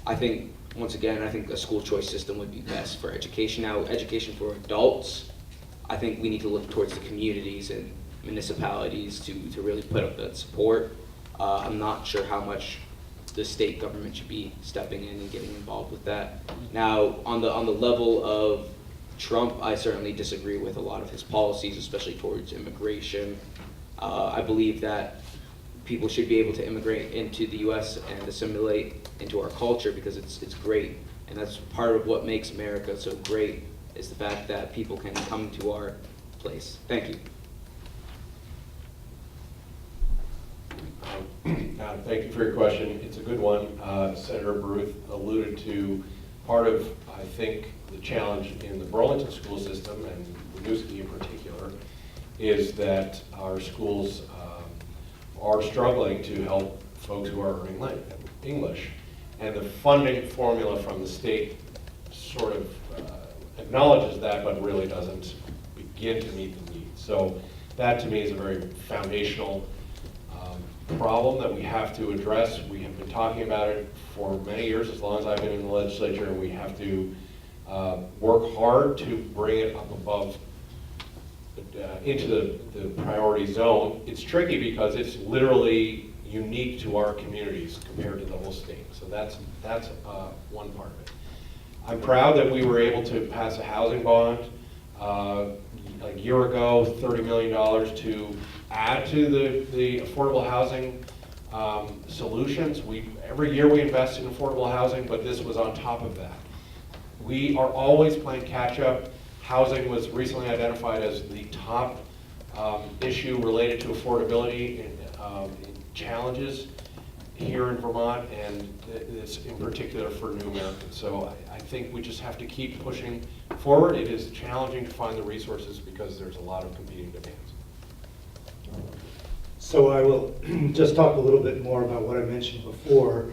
I think, once again, I think a school choice system would be best for education. Now, education for adults, I think we need to look towards the communities and municipalities to really put up that support. I'm not sure how much the state government should be stepping in and getting involved with that. Now, on the level of Trump, I certainly disagree with a lot of his policies, especially towards immigration. I believe that people should be able to immigrate into the U.S. and assimilate into our culture because it's great. And that's part of what makes America so great, is the fact that people can come to our place. Thank you. Thank you for your question. It's a good one. Senator Baruth alluded to part of, I think, the challenge in the Burlington school system, and Winooski in particular, is that our schools are struggling to help folks who are learning English. And the funding formula from the state sort of acknowledges that, but really doesn't begin to meet the needs. So that, to me, is a very foundational problem that we have to address. We have been talking about it for many years, as long as I've been in the legislature, and we have to work hard to bring it up above into the priority zone. It's tricky because it's literally unique to our communities compared to the whole state. So that's one part of it. I'm proud that we were able to pass a housing bond a year ago, $30 million to add to the affordable housing solutions. Every year we invest in affordable housing, but this was on top of that. We are always playing catch up. Housing was recently identified as the top issue related to affordability and challenges here in Vermont, and it's in particular for new Americans. So I think we just have to keep pushing forward. It is challenging to find the resources because there's a lot of competing demands. So I will just talk a little bit more about what I mentioned before.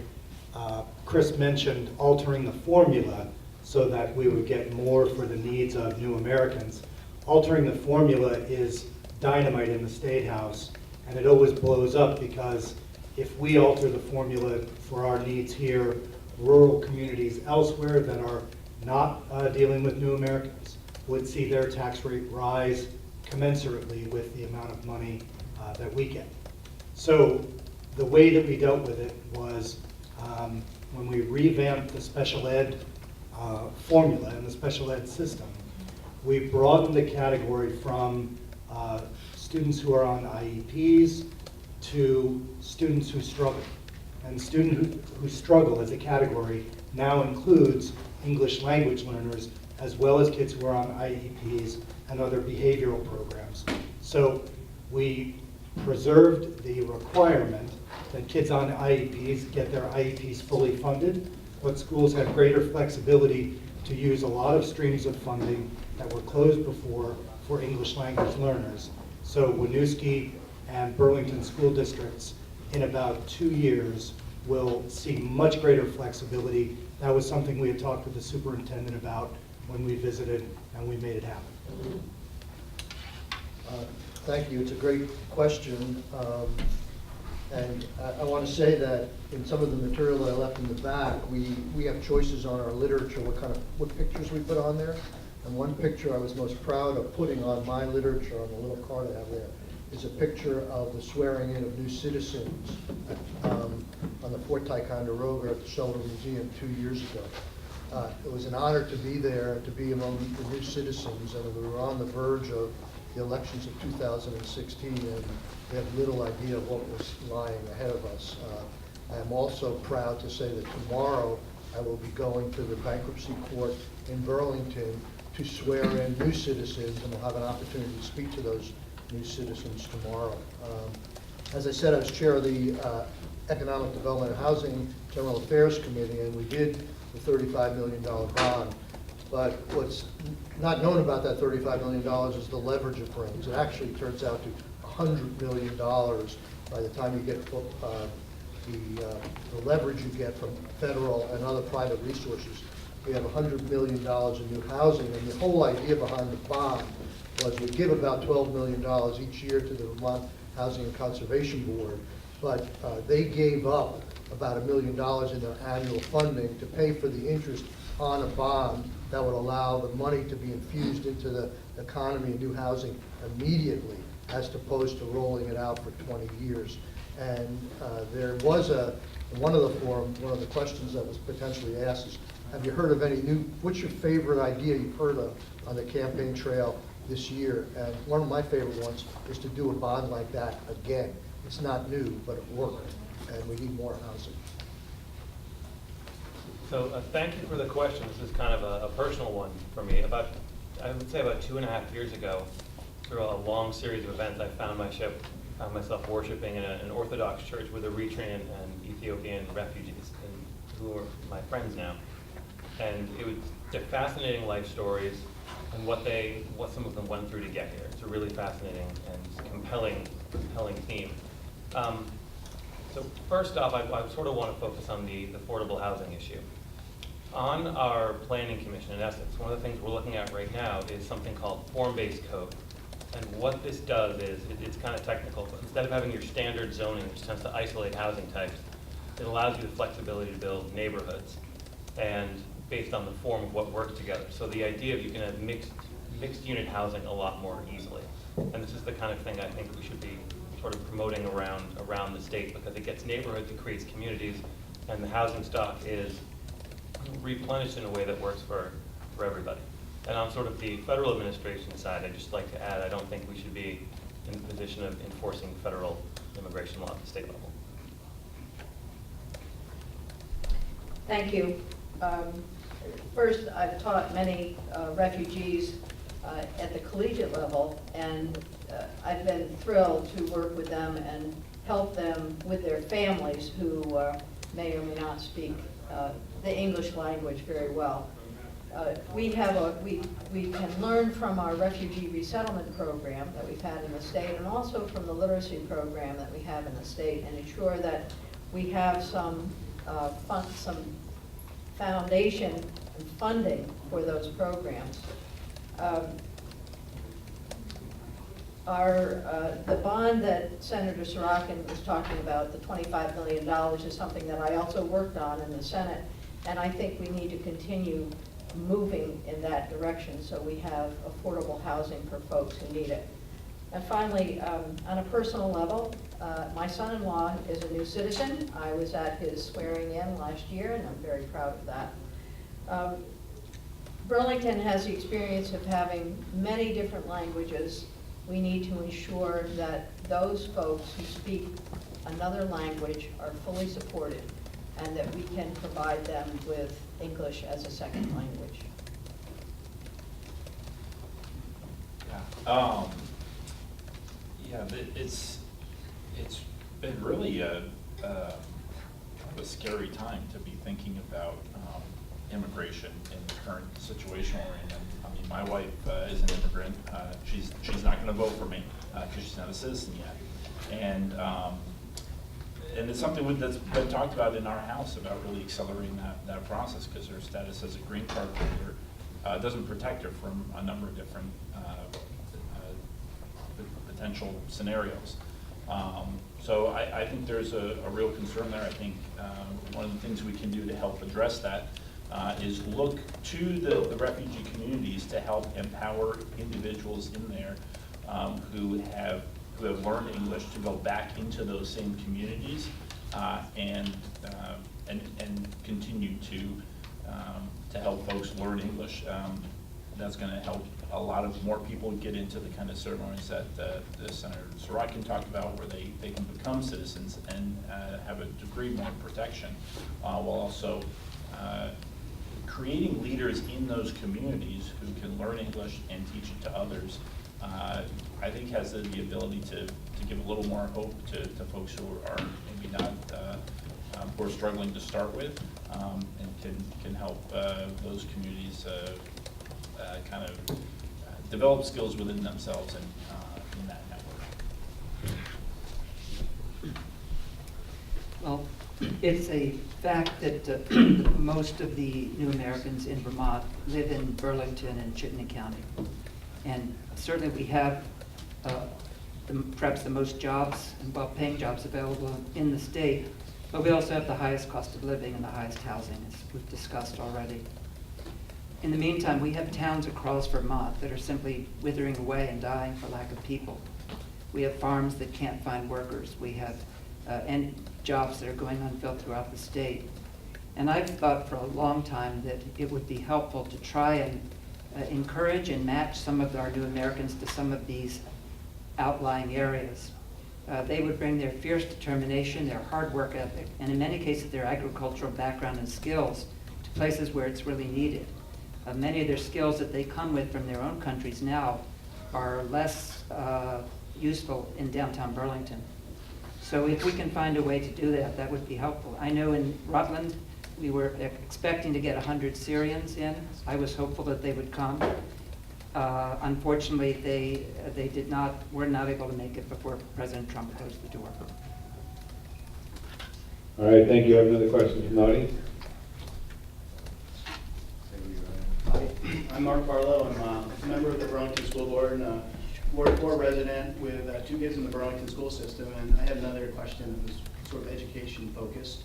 Chris mentioned altering the formula so that we would get more for the needs of new Americans. Altering the formula is dynamite in the State House, and it always blows up because if we alter the formula for our needs here, rural communities elsewhere that are not dealing with new Americans would see their tax rate rise commensurately with the amount of money that we get. So the way that we dealt with it was when we revamped the special ed formula and the special ed system, we broadened the category from students who are on IEPs to students who struggle. And students who struggle as a category now includes English language learners as well as kids who are on IEPs and other behavioral programs. So we preserved the requirement that kids on IEPs get their IEPs fully funded, but schools have greater flexibility to use a lot of streams of funding that were closed before for English language learners. So Winooski and Burlington school districts in about 2 years will see much greater flexibility. That was something we had talked with the superintendent about when we visited, and we made it happen. Thank you. It's a great question. And I want to say that in some of the material that I left in the back, we have choices on our literature, what pictures we put on there. And one picture I was most proud of putting on my literature on the little card I have there is a picture of the swearing in of new citizens on the Fort Ticonderoga at the Shoulder Museum 2 years ago. It was an honor to be there, to be among the new citizens, and we were on the verge of the elections of 2016, and we have little idea of what was lying ahead of us. I am also proud to say that tomorrow I will be going to the bankruptcy court in Burlington to swear in new citizens, and we'll have an opportunity to speak to those new citizens tomorrow. As I said, I was chair of the Economic Development and Housing General Affairs Committee, and we did the $35 million bond. But what's not known about that $35 million is the leverage it brings. It actually turns out to $100 million by the time you get the leverage you get from federal and other private resources. We have $100 million in new housing, and the whole idea behind the bond was we give about $12 million each year to the Vermont Housing and Conservation Board, but they gave up about $1 million in their annual funding to pay for the interest on a bond that would allow the money to be infused into the economy and new housing immediately, as opposed to rolling it out for 20 years. And there was one of the questions that was potentially asked is, have you heard of any what's your favorite idea you've heard of on the campaign trail this year? And one of my favorite ones is to do a bond like that again. It's not new, but it worked, and we need more housing. So thank you for the question. This is kind of a personal one for me. I would say about 2.5 years ago, through a long series of events, I found myself worshiping in an Orthodox church with Eritrean and Ethiopian refugees, who are my friends now. And it was fascinating life stories and what some of them went through to get here. It's a really fascinating and compelling theme. So first off, I sort of want to focus on the affordable housing issue. On our planning commission in Essex, one of the things we're looking at right now is something called form-based code. And what this does is, it's kind of technical, but instead of having your standard zoning, which tends to isolate housing types, it allows you the flexibility to build neighborhoods, and based on the form of what works together. So the idea of you can have mixed unit housing a lot more easily. And this is the kind of thing I think we should be sort of promoting around the state, because it gets neighborhoods, it creates communities, and the housing stock is replenished in a way that works for everybody. And on sort of the federal administration side, I'd just like to add, I don't think we should be in the position of enforcing federal immigration law at the state level. Thank you. First, I've taught many refugees at the collegiate level, and I've been thrilled to work with them and help them with their families who may or may not speak the English language very well. We can learn from our refugee resettlement program that we've had in the state, and also from the literacy program that we have in the state, and ensure that we have some foundation and funding for those programs. The bond that Senator Sorokin was talking about, the $25 million, is something that I also worked on in the Senate, and I think we need to continue moving in that direction so we have affordable housing for folks who need it. And finally, on a personal level, my son-in-law is a new citizen. I was at his swearing in last year, and I'm very proud of that. Burlington has the experience of having many different languages. We need to ensure that those folks who speak another language are fully supported, and that we can provide them with English as a second language. It's been really a scary time to be thinking about immigration in the current situation we're in. I mean, my wife is an immigrant. She's not going to vote for me because she's not a citizen yet, and it's something that's been talked about in our house about really accelerating that process, because her status as a green card holder doesn't protect her from a number of different potential scenarios. So I think there's a real concern there. I think one of the things we can do to help address that is look to the refugee communities to help empower individuals in there who have learned English to go back into those same communities and continue to help folks learn English. That's going to help a lot of more people get into the kind of ceremonies that Senator Sorokin talked about, where they can become citizens and have a degree more protection, while also creating leaders in those communities who can learn English and teach it to others. I think has the ability to give a little more hope to folks who are maybe not, who are struggling to start with, and can help those communities kind of develop skills within themselves and in that network. Well, it's a fact that most of the new Americans in Vermont live in Burlington and Chittenden County. And certainly we have perhaps the most jobs and well-paying jobs available in the state, but we also have the highest cost of living and the highest housing, as we've discussed already. In the meantime, we have towns across Vermont that are simply withering away and dying for lack of people. We have farms that can't find workers. We have jobs that are going unfilled throughout the state. And I've thought for a long time that it would be helpful to try and encourage and match some of our new Americans to some of these outlying areas. They would bring their fierce determination, their hard work ethic, and in many cases their agricultural background and skills to places where it's really needed. Many of their skills that they come with from their own countries now are less useful in downtown Burlington. So if we can find a way to do that, that would be helpful. I know in Rutland, we were expecting to get 100 Syrians in. I was hopeful that they would come. Unfortunately, they were not able to make it before President Trump closed the door. All right, thank you. I have another question from the audience. I'm Mark Barlow. I'm a member of the Burlington School Board and a Ward 4 resident with 2 kids in the Burlington school system. And I had another question that was sort of education focused.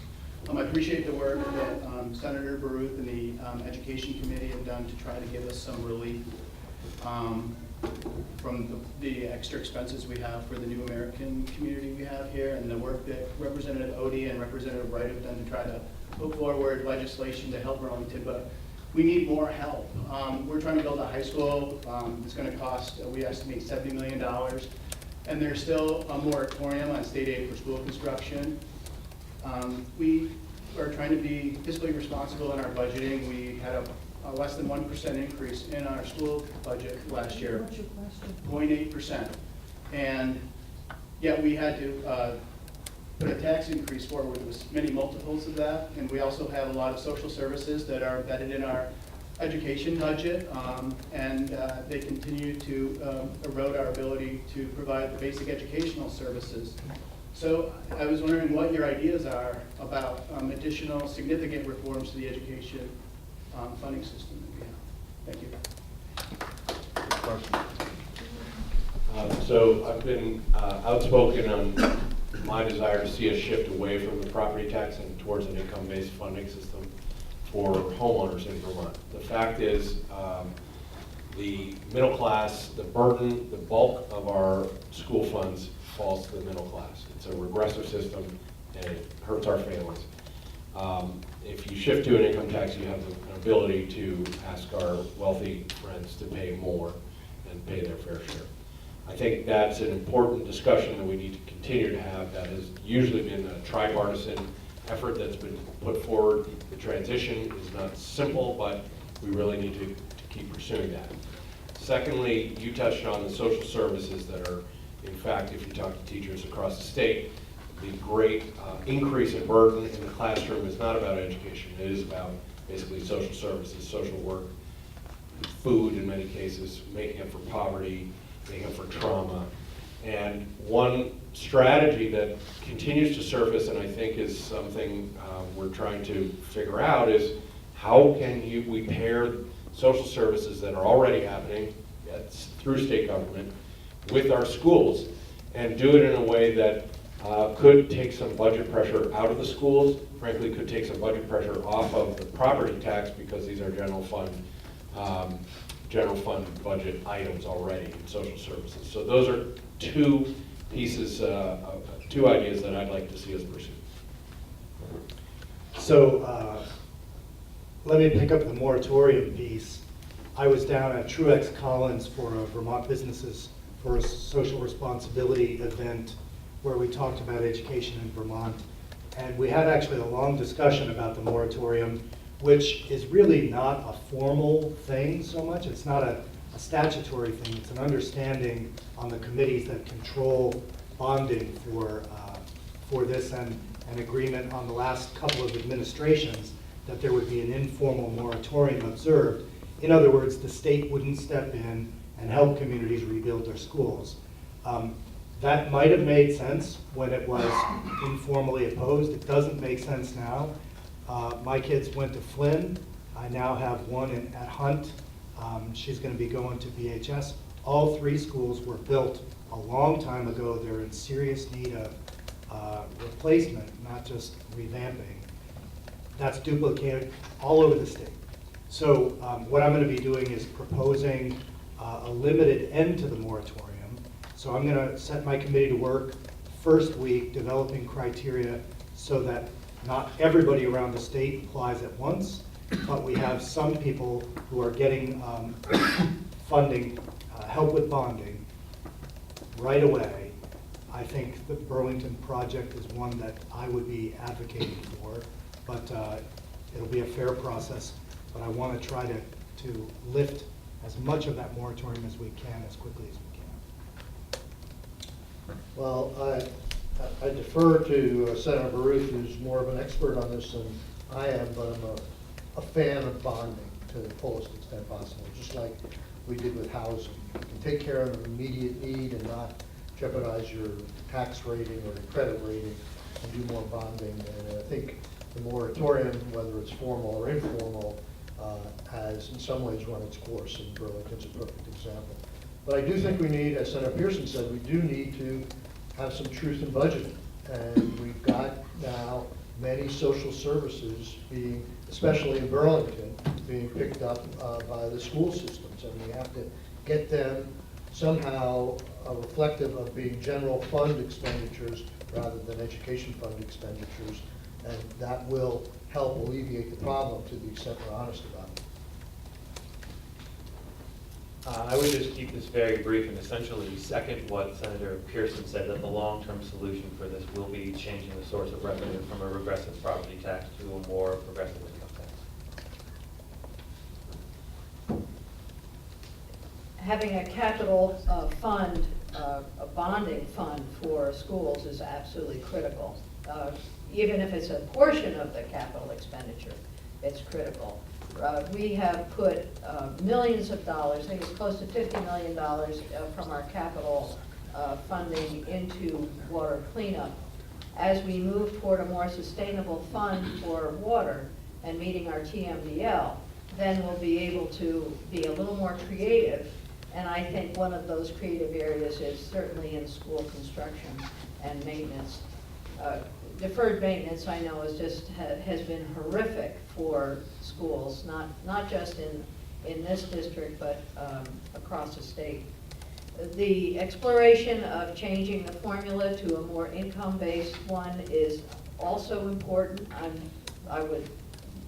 I appreciate the work that Senator Baruth and the Education Committee have done to try to give us some relief from the extra expenses we have for the new American community we have here, and the work that Representative Odie and Representative Wright have done to try to put forward legislation to help Burlington. But we need more help. We're trying to build a high school. It's going to cost, we estimate, $70 million. And there's still a moratorium on state aid for school construction. We are trying to be fiscally responsible in our budgeting. We had a less than 1% increase in our school budget last year. What's your question? 0.8%. And yet we had to put a tax increase forward. There was many multiples of that. And we also have a lot of social services that are embedded in our education budget, and they continue to erode our ability to provide the basic educational services. So I was wondering what your ideas are about additional significant reforms to the education funding system that we have. Thank you. So I've been outspoken on my desire to see a shift away from the property tax and towards an income-based funding system for homeowners in Vermont. The fact is, the middle class, the burden, the bulk of our school funds falls to the middle class. It's a regressive system and it hurts our families. If you shift to an income tax, you have an ability to ask our wealthy friends to pay more and pay their fair share. I think that's an important discussion that we need to continue to have. That has usually been a tripartisan effort that's been put forward. The transition is not simple, but we really need to keep pursuing that. Secondly, you touched on the social services that are, in fact, if you talk to teachers across the state, the great increase in burden in the classroom is not about education. It is about basically social services, social work, food in many cases, making up for poverty, making up for trauma. And one strategy that continues to surface, and I think is something we're trying to figure out, is how can we pair social services that are already happening through state government with our schools and do it in a way that could take some budget pressure out of the schools, frankly could take some budget pressure off of the property tax because these are general fund budget items already in social services. So those are two pieces, two ideas that I'd like to see us pursue. So let me pick up the moratorium piece. I was down at Truex Collins for a Vermont Businesses for a Social Responsibility event where we talked about education in Vermont. And we had actually a long discussion about the moratorium, which is really not a formal thing so much. It's not a statutory thing. It's an understanding on the committees that control bonding for this, and an agreement on the last couple of administrations that there would be an informal moratorium observed. In other words, the state wouldn't step in and help communities rebuild their schools. That might have made sense when it was informally opposed. It doesn't make sense now. My kids went to Flynn. I now have one at Hunt. She's going to be going to BHS. All three schools were built a long time ago. They're in serious need of replacement, not just revamping. That's duplicated all over the state. So what I'm going to be doing is proposing a limited end to the moratorium. So I'm going to set my committee to work first week developing criteria so that not everybody around the state applies at once, but we have some people who are getting funding, help with bonding right away. I think the Burlington project is one that I would be advocating for, but it'll be a fair process. But I want to try to lift as much of that moratorium as we can, as quickly as we can. Well, I defer to Senator Baruch, who's more of an expert on this than I am, but I'm a fan of bonding to the fullest extent possible, just like we did with housing. You can take care of an immediate need and not jeopardize your tax rating or your credit rating and do more bonding. And I think the moratorium, whether it's formal or informal, has in some ways run its course, and Burlington's a perfect example. But I do think we need, as Senator Pearson said, we do need to have some truth in budgeting. And we've got now many social services being, especially in Burlington, being picked up by the school systems. And we have to get them somehow reflective of being general fund expenditures rather than education fund expenditures. And that will help alleviate the problem to the extent we're honest about it. I would just keep this very brief and essentially second what Senator Pearson said, that the long-term solution for this will be changing the source of revenue from a regressive property tax to a more progressive income tax. Having a capital fund, a bonding fund for schools is absolutely critical. Even if it's a portion of the capital expenditure, it's critical. We have put millions of dollars, I think it's close to $50 million from our capital funding into water cleanup. As we move toward a more sustainable fund for water and meeting our TMDL, then we'll be able to be a little more creative. And I think one of those creative areas is certainly in school construction and maintenance. Deferred maintenance, I know, has been horrific for schools, not just in this district, but across the state. The exploration of changing the formula to a more income-based one is also important. I would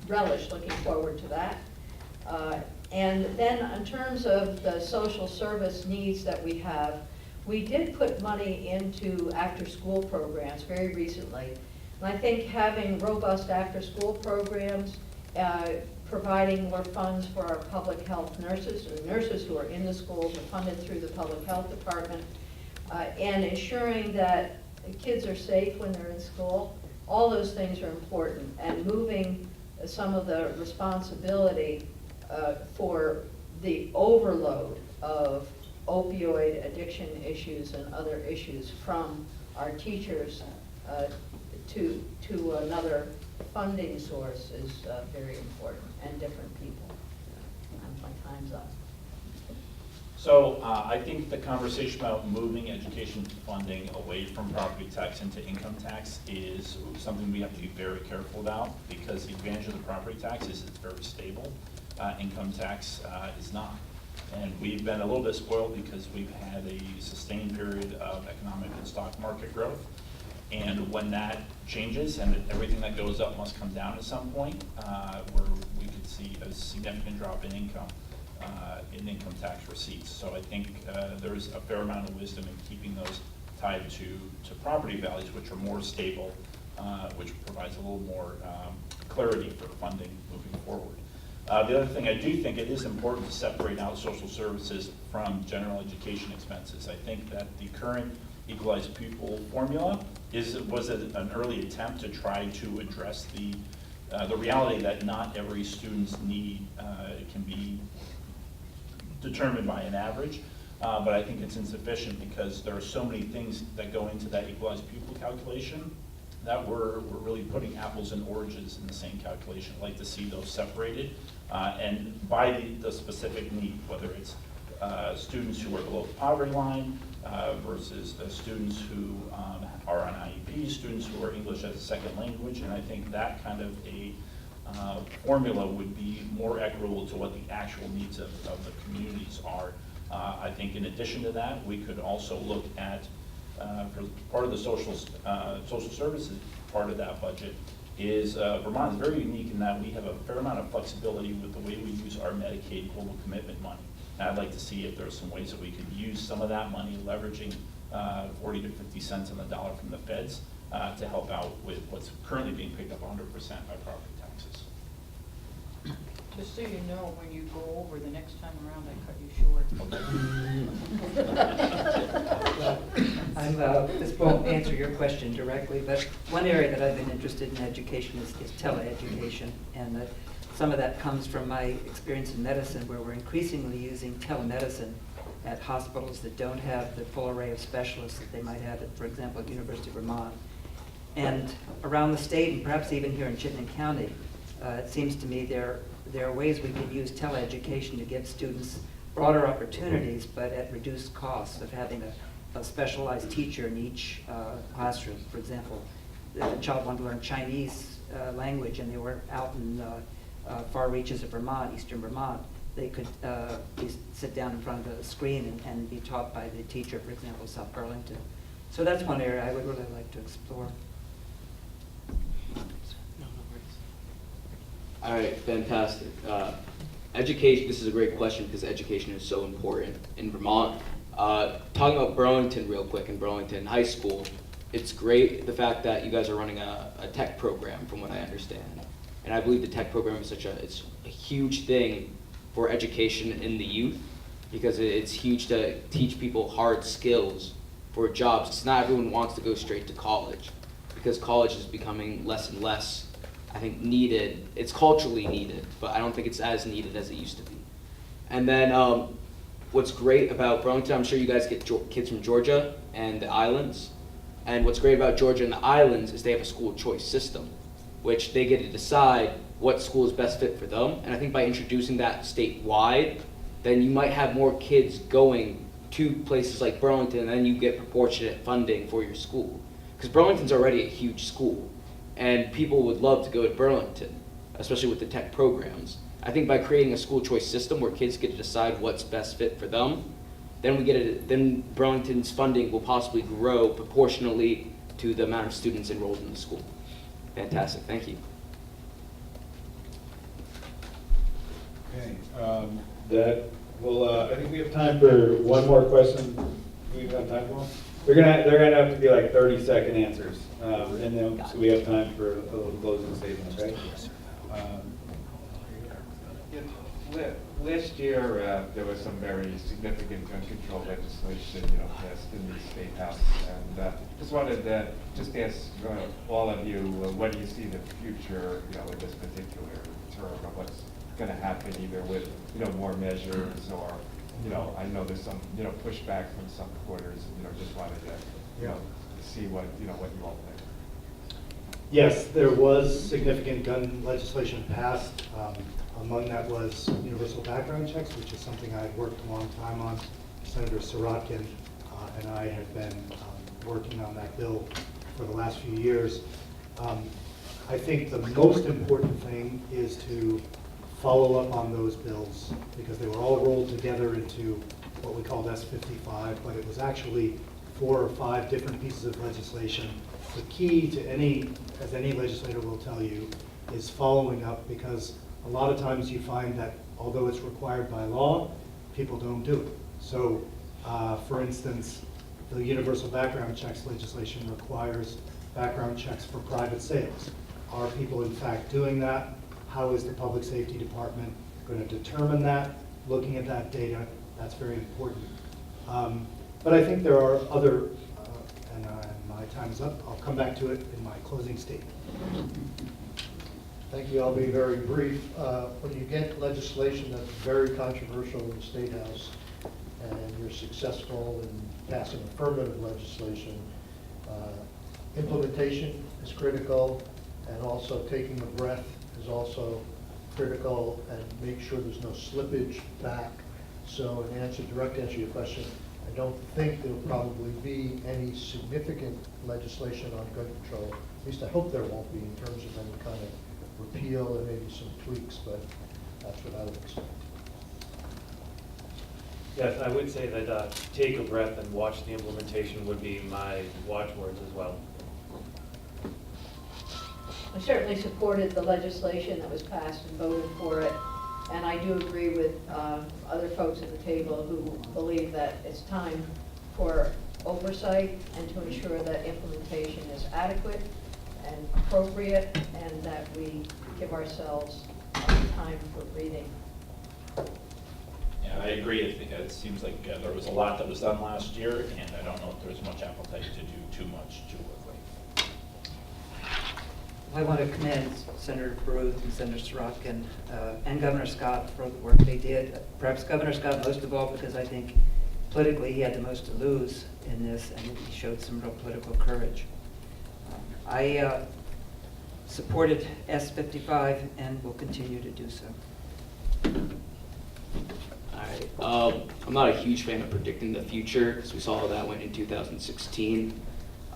relish looking forward to that. And then in terms of the social service needs that we have, we did put money into after-school programs very recently. And I think having robust after-school programs, providing more funds for our public health nurses, or nurses who are in the schools are funded through the public health department, and ensuring that the kids are safe when they're in school, all those things are important. And moving some of the responsibility for the overload of opioid addiction issues and other issues from our teachers to another funding source is very important, and different people. My time's up. So I think the conversation about moving education funding away from property tax into income tax is something we have to be very careful about, because the advantage of the property tax is it's very stable. Income tax is not. And we've been a little bit spoiled because we've had a sustained period of economic and stock market growth. And when that changes and everything that goes up must come down at some point, where we could see a significant drop in income tax receipts. So I think there's a fair amount of wisdom in keeping those tied to property values, which are more stable, which provides a little more clarity for funding moving forward. The other thing, I do think it is important to separate out social services from general education expenses. I think that the current equalized pupil formula was an early attempt to try to address the reality that not every student's need can be determined by an average. But I think it's insufficient because there are so many things that go into that equalized pupil calculation that we're really putting apples and oranges in the same calculation. I'd like to see those separated and by the specific need, whether it's students who are below the poverty line versus the students who are on IEP, students who are English as a second language, and I think that kind of a formula would be more equitable to what the actual needs of the communities are. I think in addition to that, we could also look at, for part of the social services part of that budget, is Vermont is very unique in that we have a fair amount of flexibility with the way we use our Medicaid global commitment money. And I'd like to see if there's some ways that we could use some of that money, leveraging 40 to 50 cents on the dollar from the feds to help out with what's currently being picked up 100% by property taxes. Just so you know, when you go over the next time around, I cut you short. This won't answer your question directly, but one area that I've been interested in education is teleeducation, and some of that comes from my experience in medicine, where we're increasingly using telemedicine at hospitals that don't have the full array of specialists that they might have at, for example, at University of Vermont. And around the state, and perhaps even here in Chittenden County, it seems to me there are ways we can use teleeducation to give students broader opportunities, but at reduced costs of having a specialized teacher in each classroom. For example, a child wanted to learn Chinese language, and they were out in far reaches of Vermont, eastern Vermont. They could sit down in front of the screen and be taught by the teacher, for example, South Burlington. So that's one area I would really like to explore. All right, fantastic. education, this is a great question because education is so important in Vermont. Talking about Burlington real quick, in Burlington High School, it's great the fact that you guys are running a tech program from what I understand. And I believe the tech program is it's a huge thing for education in the youth because it's huge to teach people hard skills for jobs. Because not everyone wants to go straight to college because college is becoming less and less, I think, needed. It's culturally needed, but I don't think it's as needed as it used to be. And then what's great about Burlington, I'm sure you guys get kids from Georgia and the islands. And what's great about Georgia and the islands is they have a school choice system, which they get to decide what school is best fit for them. And I think by introducing that statewide, then you might have more kids going to places like Burlington, and then you get proportionate funding for your school. Because Burlington's already a huge school, and people would love to go to Burlington, especially with the tech programs. I think by creating a school choice system where kids get to decide what's best fit for them, then Burlington's funding will possibly grow proportionally to the amount of students enrolled in the school. Fantastic, thank you. Okay, I think we have time for one more question. Do we have time for one? They're gonna have to be like 30-second answers, and then so we have time for a little closing statement. Okay. Last year, there was some very significant gun control legislation, passed in the State House, and just wanted to just ask all of you, what do you see the future, in this particular term of what's going to happen, either with, more measures or, I know there's some, pushback from some quarters, just wanted to, see what you all think. Yes, there was significant gun legislation passed. Among that was universal background checks, which is something I worked a long time on. Senator Sirotkin and I have been working on that bill for the last few years. I think the most important thing is to follow up on those bills because they were all rolled together into what we called S55, but it was actually 4 or 5 different pieces of legislation. The key to as any legislator will tell you, is following up because a lot of times you find that although it's required by law, people don't do it. So, for instance, the universal background checks legislation requires background checks for private sales. Are people in fact doing that? How is the public safety department going to determine that? Looking at that data, that's very important. But I think there are other, and my time is up. I'll come back to it in my closing statement. Thank you. I'll be very brief. When you get legislation that's very controversial in the State House and you're successful in passing affirmative legislation, implementation is critical, and also taking a breath is also critical, and make sure there's no slippage back. So direct answer to your question, I don't think there'll probably be any significant legislation on gun control. At least I hope there won't be in terms of any kind of repeal and maybe some tweaks, but that's what I would expect. Yes, I would say that take a breath and watch the implementation would be my watchwords as well. I certainly supported the legislation that was passed and voted for it, and I do agree with other folks at the table who believe that it's time for oversight and to ensure that implementation is adequate and appropriate, and that we give ourselves time for breathing. Yeah, I agree. I think it seems like there was a lot that was done last year, and I don't know if there's much appetite to do too much too quickly. I want to commend Senator Baruth and Senator Sirotkin and Governor Scott for the work they did. Perhaps Governor Scott most of all, because I think politically he had the most to lose in this, and he showed some real political courage. I supported S55 and will continue to do so. All right. I'm not a huge fan of predicting the future because we saw how that went in 2016.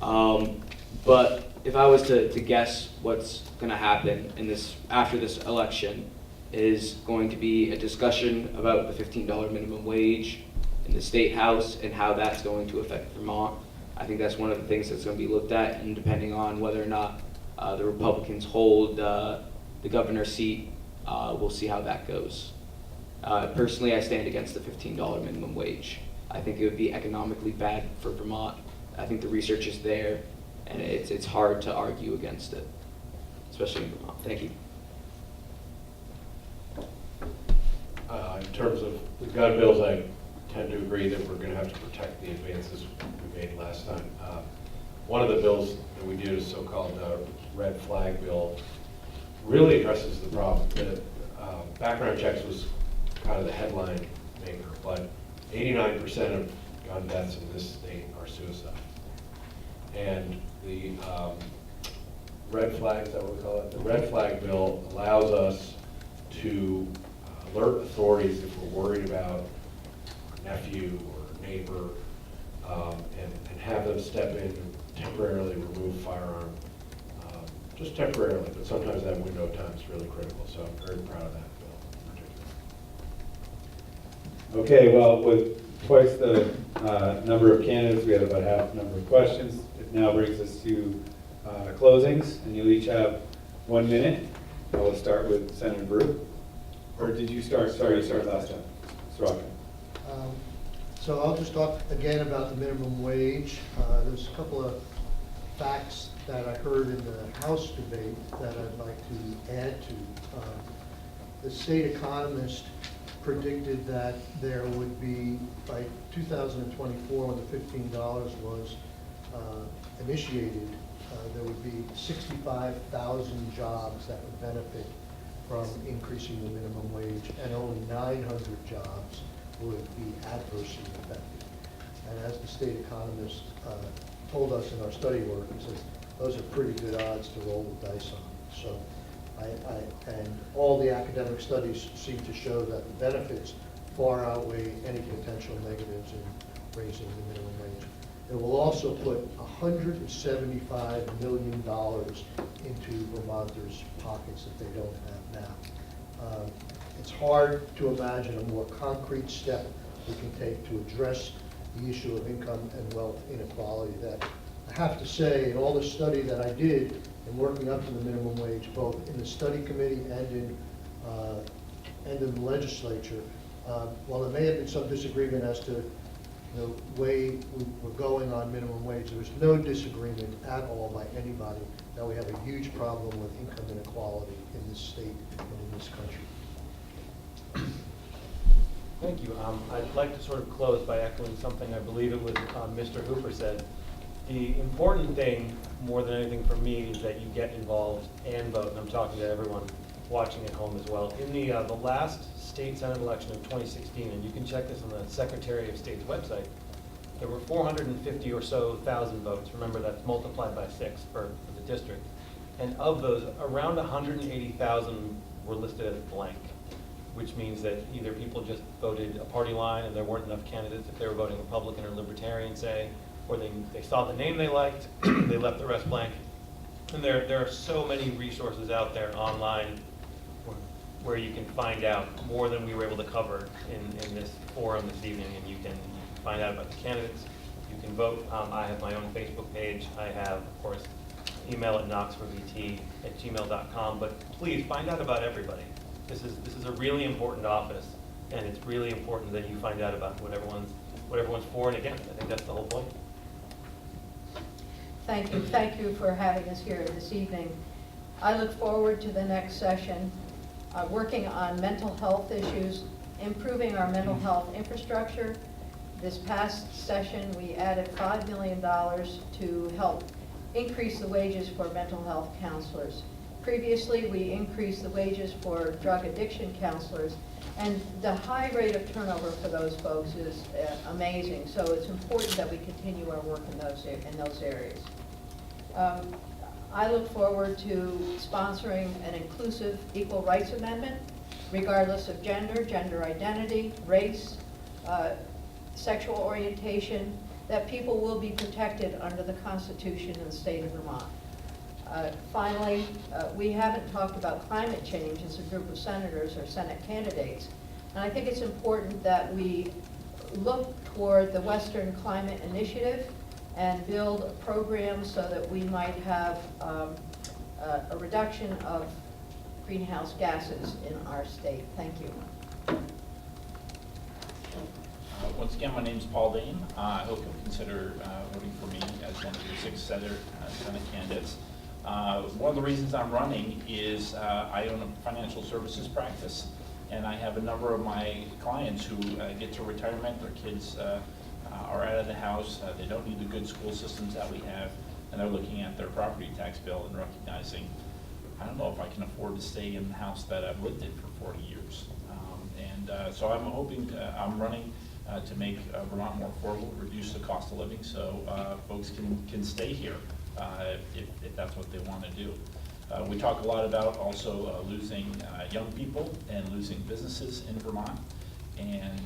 But if I was to guess what's going to happen after this election is going to be a discussion about the $15 minimum wage in the State House and how that's going to affect Vermont. I think that's one of the things that's going to be looked at, and depending on whether or not the Republicans hold the governor's seat, we'll see how that goes. Personally, I stand against the $15 minimum wage. I think it would be economically bad for Vermont. I think the research is there, and it's hard to argue against it, especially in Vermont. Thank you. In terms of the gun bills, I tend to agree that we're going to have to protect the advances we made last time. One of the bills that we did is so-called red flag bill, really addresses the problem. The background checks was kind of the headline maker, but 89% of gun deaths in this state are suicide. And the red flag, is that what we call it? The red flag bill allows us to alert authorities if we're worried about our nephew or neighbor, and have them step in and temporarily remove firearm, just temporarily, but sometimes that window of time is really critical, so I'm very proud of that bill in particular. Okay, well, with twice the number of candidates, we have about half the number of questions. It now brings us to closings, and you'll each have 1 minute. I will start with Senator Brew. Or did you start? Sorry, you started last time. Sorokin. So I'll just talk again about the minimum wage. There's a couple of facts that I heard in the House debate that I'd like to add to. The state economist predicted that there would be, by 2024, when the $15 was initiated, there would be 65,000 jobs that would benefit from increasing the minimum wage, and only 900 jobs would be adversely affected. And as the state economist told us in our study work, he says, those are pretty good odds to roll the dice on. So, and all the academic studies seem to show that the benefits far outweigh any potential negatives in raising the minimum wage. It will also put $175 million into Vermonters' pockets that they don't have now. It's hard to imagine a more concrete step we can take to address the issue of income and wealth inequality that I have to say, in all the study that I did in working up to the minimum wage, both in the study committee and in the legislature, while there may have been some disagreement as to the way we were going on minimum wage, there was no disagreement at all by anybody that we have a huge problem with income inequality in this state and in this country. Thank you. I'd like to sort of close by echoing something I believe it was Mr. Hooper said. The important thing, more than anything for me, is that you get involved and vote, and I'm talking to everyone watching at home as well. In the last state senate election of 2016, and you can check this on the Secretary of State's website, there were 450 or so thousand votes. Remember, that's multiplied by 6 for the district. And of those, around 180,000 were listed as blank, which means that either people just voted a party line and there weren't enough candidates if they were voting Republican or Libertarian, say, or they saw the name they liked, they left the rest blank. And there are so many resources out there online where you can find out more than we were able to cover in this forum this evening, and you can find out about the candidates, you can vote. I have my own Facebook page. I have, of course, email at knoxforvt@gmail.com, but please find out about everybody. This is a really important office, and it's really important that you find out about what everyone's for and against. I think that's the whole point. Thank you. Thank you for having us here this evening. I look forward to the next session, working on mental health issues, improving our mental health infrastructure. This past session, we added $5 million to help increase the wages for mental health counselors. Previously, we increased the wages for drug addiction counselors, and the high rate of turnover for those folks is amazing. So it's important that we continue our work in those areas. I look forward to sponsoring an inclusive equal rights amendment, regardless of gender, gender identity, race, sexual orientation, that people will be protected under the Constitution in the state of Vermont. Finally, we haven't talked about climate change as a group of senators or Senate candidates. And I think it's important that we look toward the Western Climate Initiative and build programs so that we might have a reduction of greenhouse gases in our state. Thank you. Once again, my name is Paul Dane. I hope you'll consider voting for me as one of your 6 Senate candidates. One of the reasons I'm running is I own a financial services practice, and I have a number of my clients who get to retirement, their kids are out of the house, they don't need the good school systems that we have, and they're looking at their property tax bill and recognizing, I don't know if I can afford to stay in the house that I've lived in for 40 years. So I'm hoping, I'm running to make Vermont more affordable, reduce the cost of living, so folks can stay here if that's what they want to do. We talk a lot about also losing young people and losing businesses in Vermont. And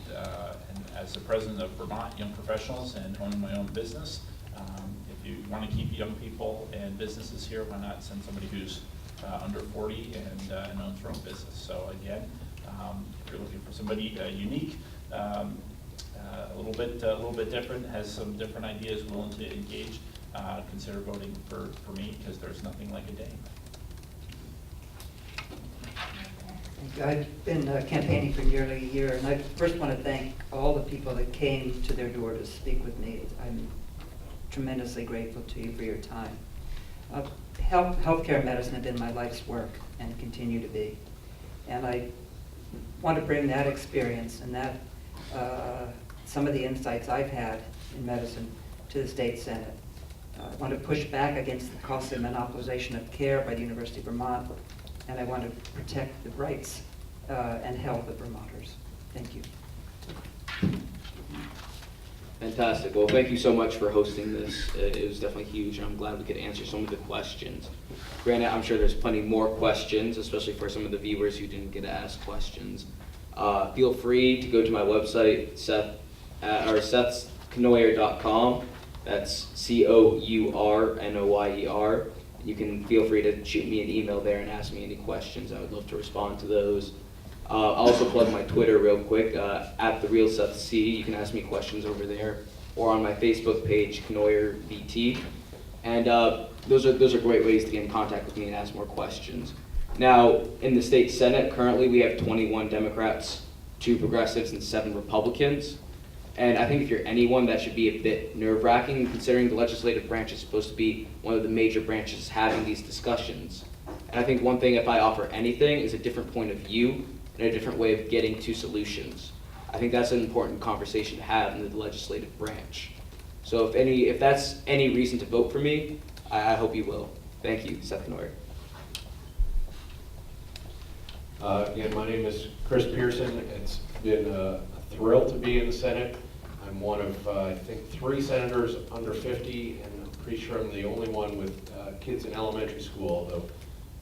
as the president of Vermont Young Professionals and owning my own business, if you want to keep young people and businesses here, why not send somebody who's under 40 and owns their own business? So again, if you're looking for somebody unique, a little bit different, has some different ideas, willing to engage, consider voting for me, because there's nothing like a Dane. I've been campaigning for nearly a year, and I first want to thank all the people that came to their door to speak with me. I'm tremendously grateful to you for your time. Healthcare medicine has been my life's work and continue to be. And I want to bring that experience and that some of the insights I've had in medicine to the state Senate. I want to push back against the costly monopolization of care by the University of Vermont, and I want to protect the rights and health of Vermonters. Thank you. Fantastic. Well, thank you so much for hosting this. It was definitely huge, and I'm glad we could answer some of the questions. Granted, I'm sure there's plenty more questions, especially for some of the viewers who didn't get to ask questions. Feel free to go to my website, sethsknoyer.com. That's COURNOYER. You can feel free to shoot me an email there and ask me any questions. I would love to respond to those. I'll also plug my Twitter real quick, @TheRealSethC. You can ask me questions over there, or on my Facebook page, KnoyerVT. And those are great ways to get in contact with me and ask more questions. Now, in the state Senate, currently we have 21 Democrats, 2 progressives, and 7 Republicans. And I think if you're anyone, that should be a bit nerve-wracking, considering the legislative branch is supposed to be one of the major branches having these discussions. And I think one thing, if I offer anything, is a different point of view and a different way of getting to solutions. I think that's an important conversation to have in the legislative branch. So if that's any reason to vote for me, I hope you will. Thank you, Seth Knoyer. Again, my name is Chris Pearson. It's been a thrill to be in the Senate. I'm one of, I think, 3 senators under 50, and I'm pretty sure I'm the only one with kids in elementary school, although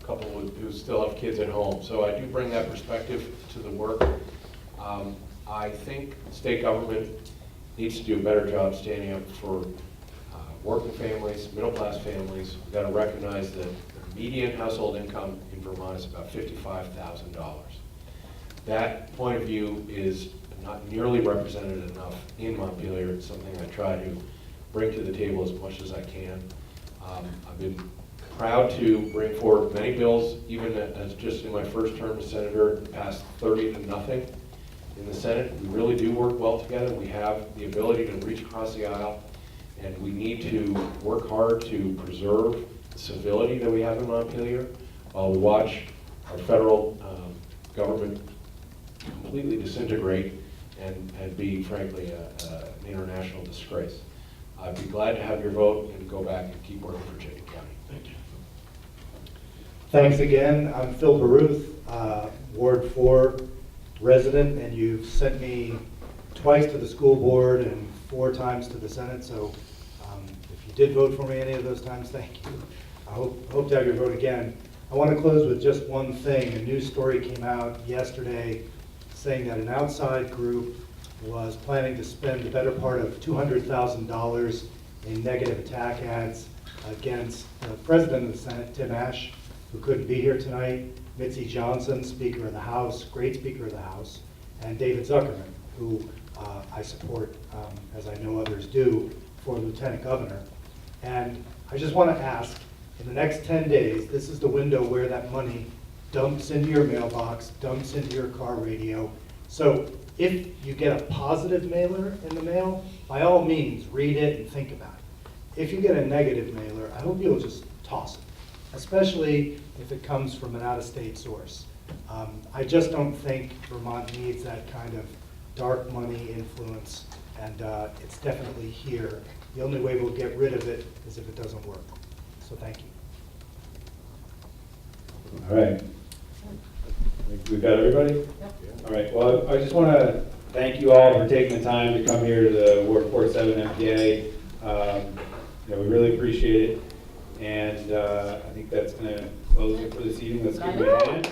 a couple who still have kids at home. So I do bring that perspective to the work. I think state government needs to do a better job standing up for working families, middle-class families. We've got to recognize that the median household income in Vermont is about $55,000. That point of view is not nearly represented enough in Montpelier. It's something I try to bring to the table as much as I can. I've been proud to bring forward many bills, even as just in my first term as senator, passed 30-0 in the Senate. We really do work well together. We have the ability to reach across the aisle, and we need to work hard to preserve the civility that we have in Montpelier while we watch our federal government completely disintegrate and be, frankly, an international disgrace. I'd be glad to have your vote and go back and keep working for Chittenden County. Thank you. Thanks again. I'm Phil Baruth, Ward 4 resident, and you've sent me twice to the school board and 4 times to the Senate, so if you did vote for me any of those times, thank you. I hope to have your vote again. I want to close with just one thing. A news story came out yesterday saying that an outside group was planning to spend the better part of $200,000 in negative attack ads against the President of the Senate, Tim Ash, who couldn't be here tonight, Mitzi Johnson, Speaker of the House, great Speaker of the House, and David Zuckerman, who I support, as I know others do, for Lieutenant Governor. And I just want to ask, in the next 10 days, this is the window where that money dumps into your mailbox, dumps into your car radio. So If you get a positive mailer in the mail, by all means, read it and think about it. If you get a negative mailer, I hope you'll just toss it, especially if it comes from an out-of-state source. I just don't think Vermont needs that kind of dark money influence, and it's definitely here. The only way we'll get rid of it is if it doesn't work. So thank you. All right. I think we've got everybody? All right, well, I just want to thank you all for taking the time to come here to the Ward 47 NPA. We really appreciate it. And I think that's going to close it for this evening. Let's give it a hand.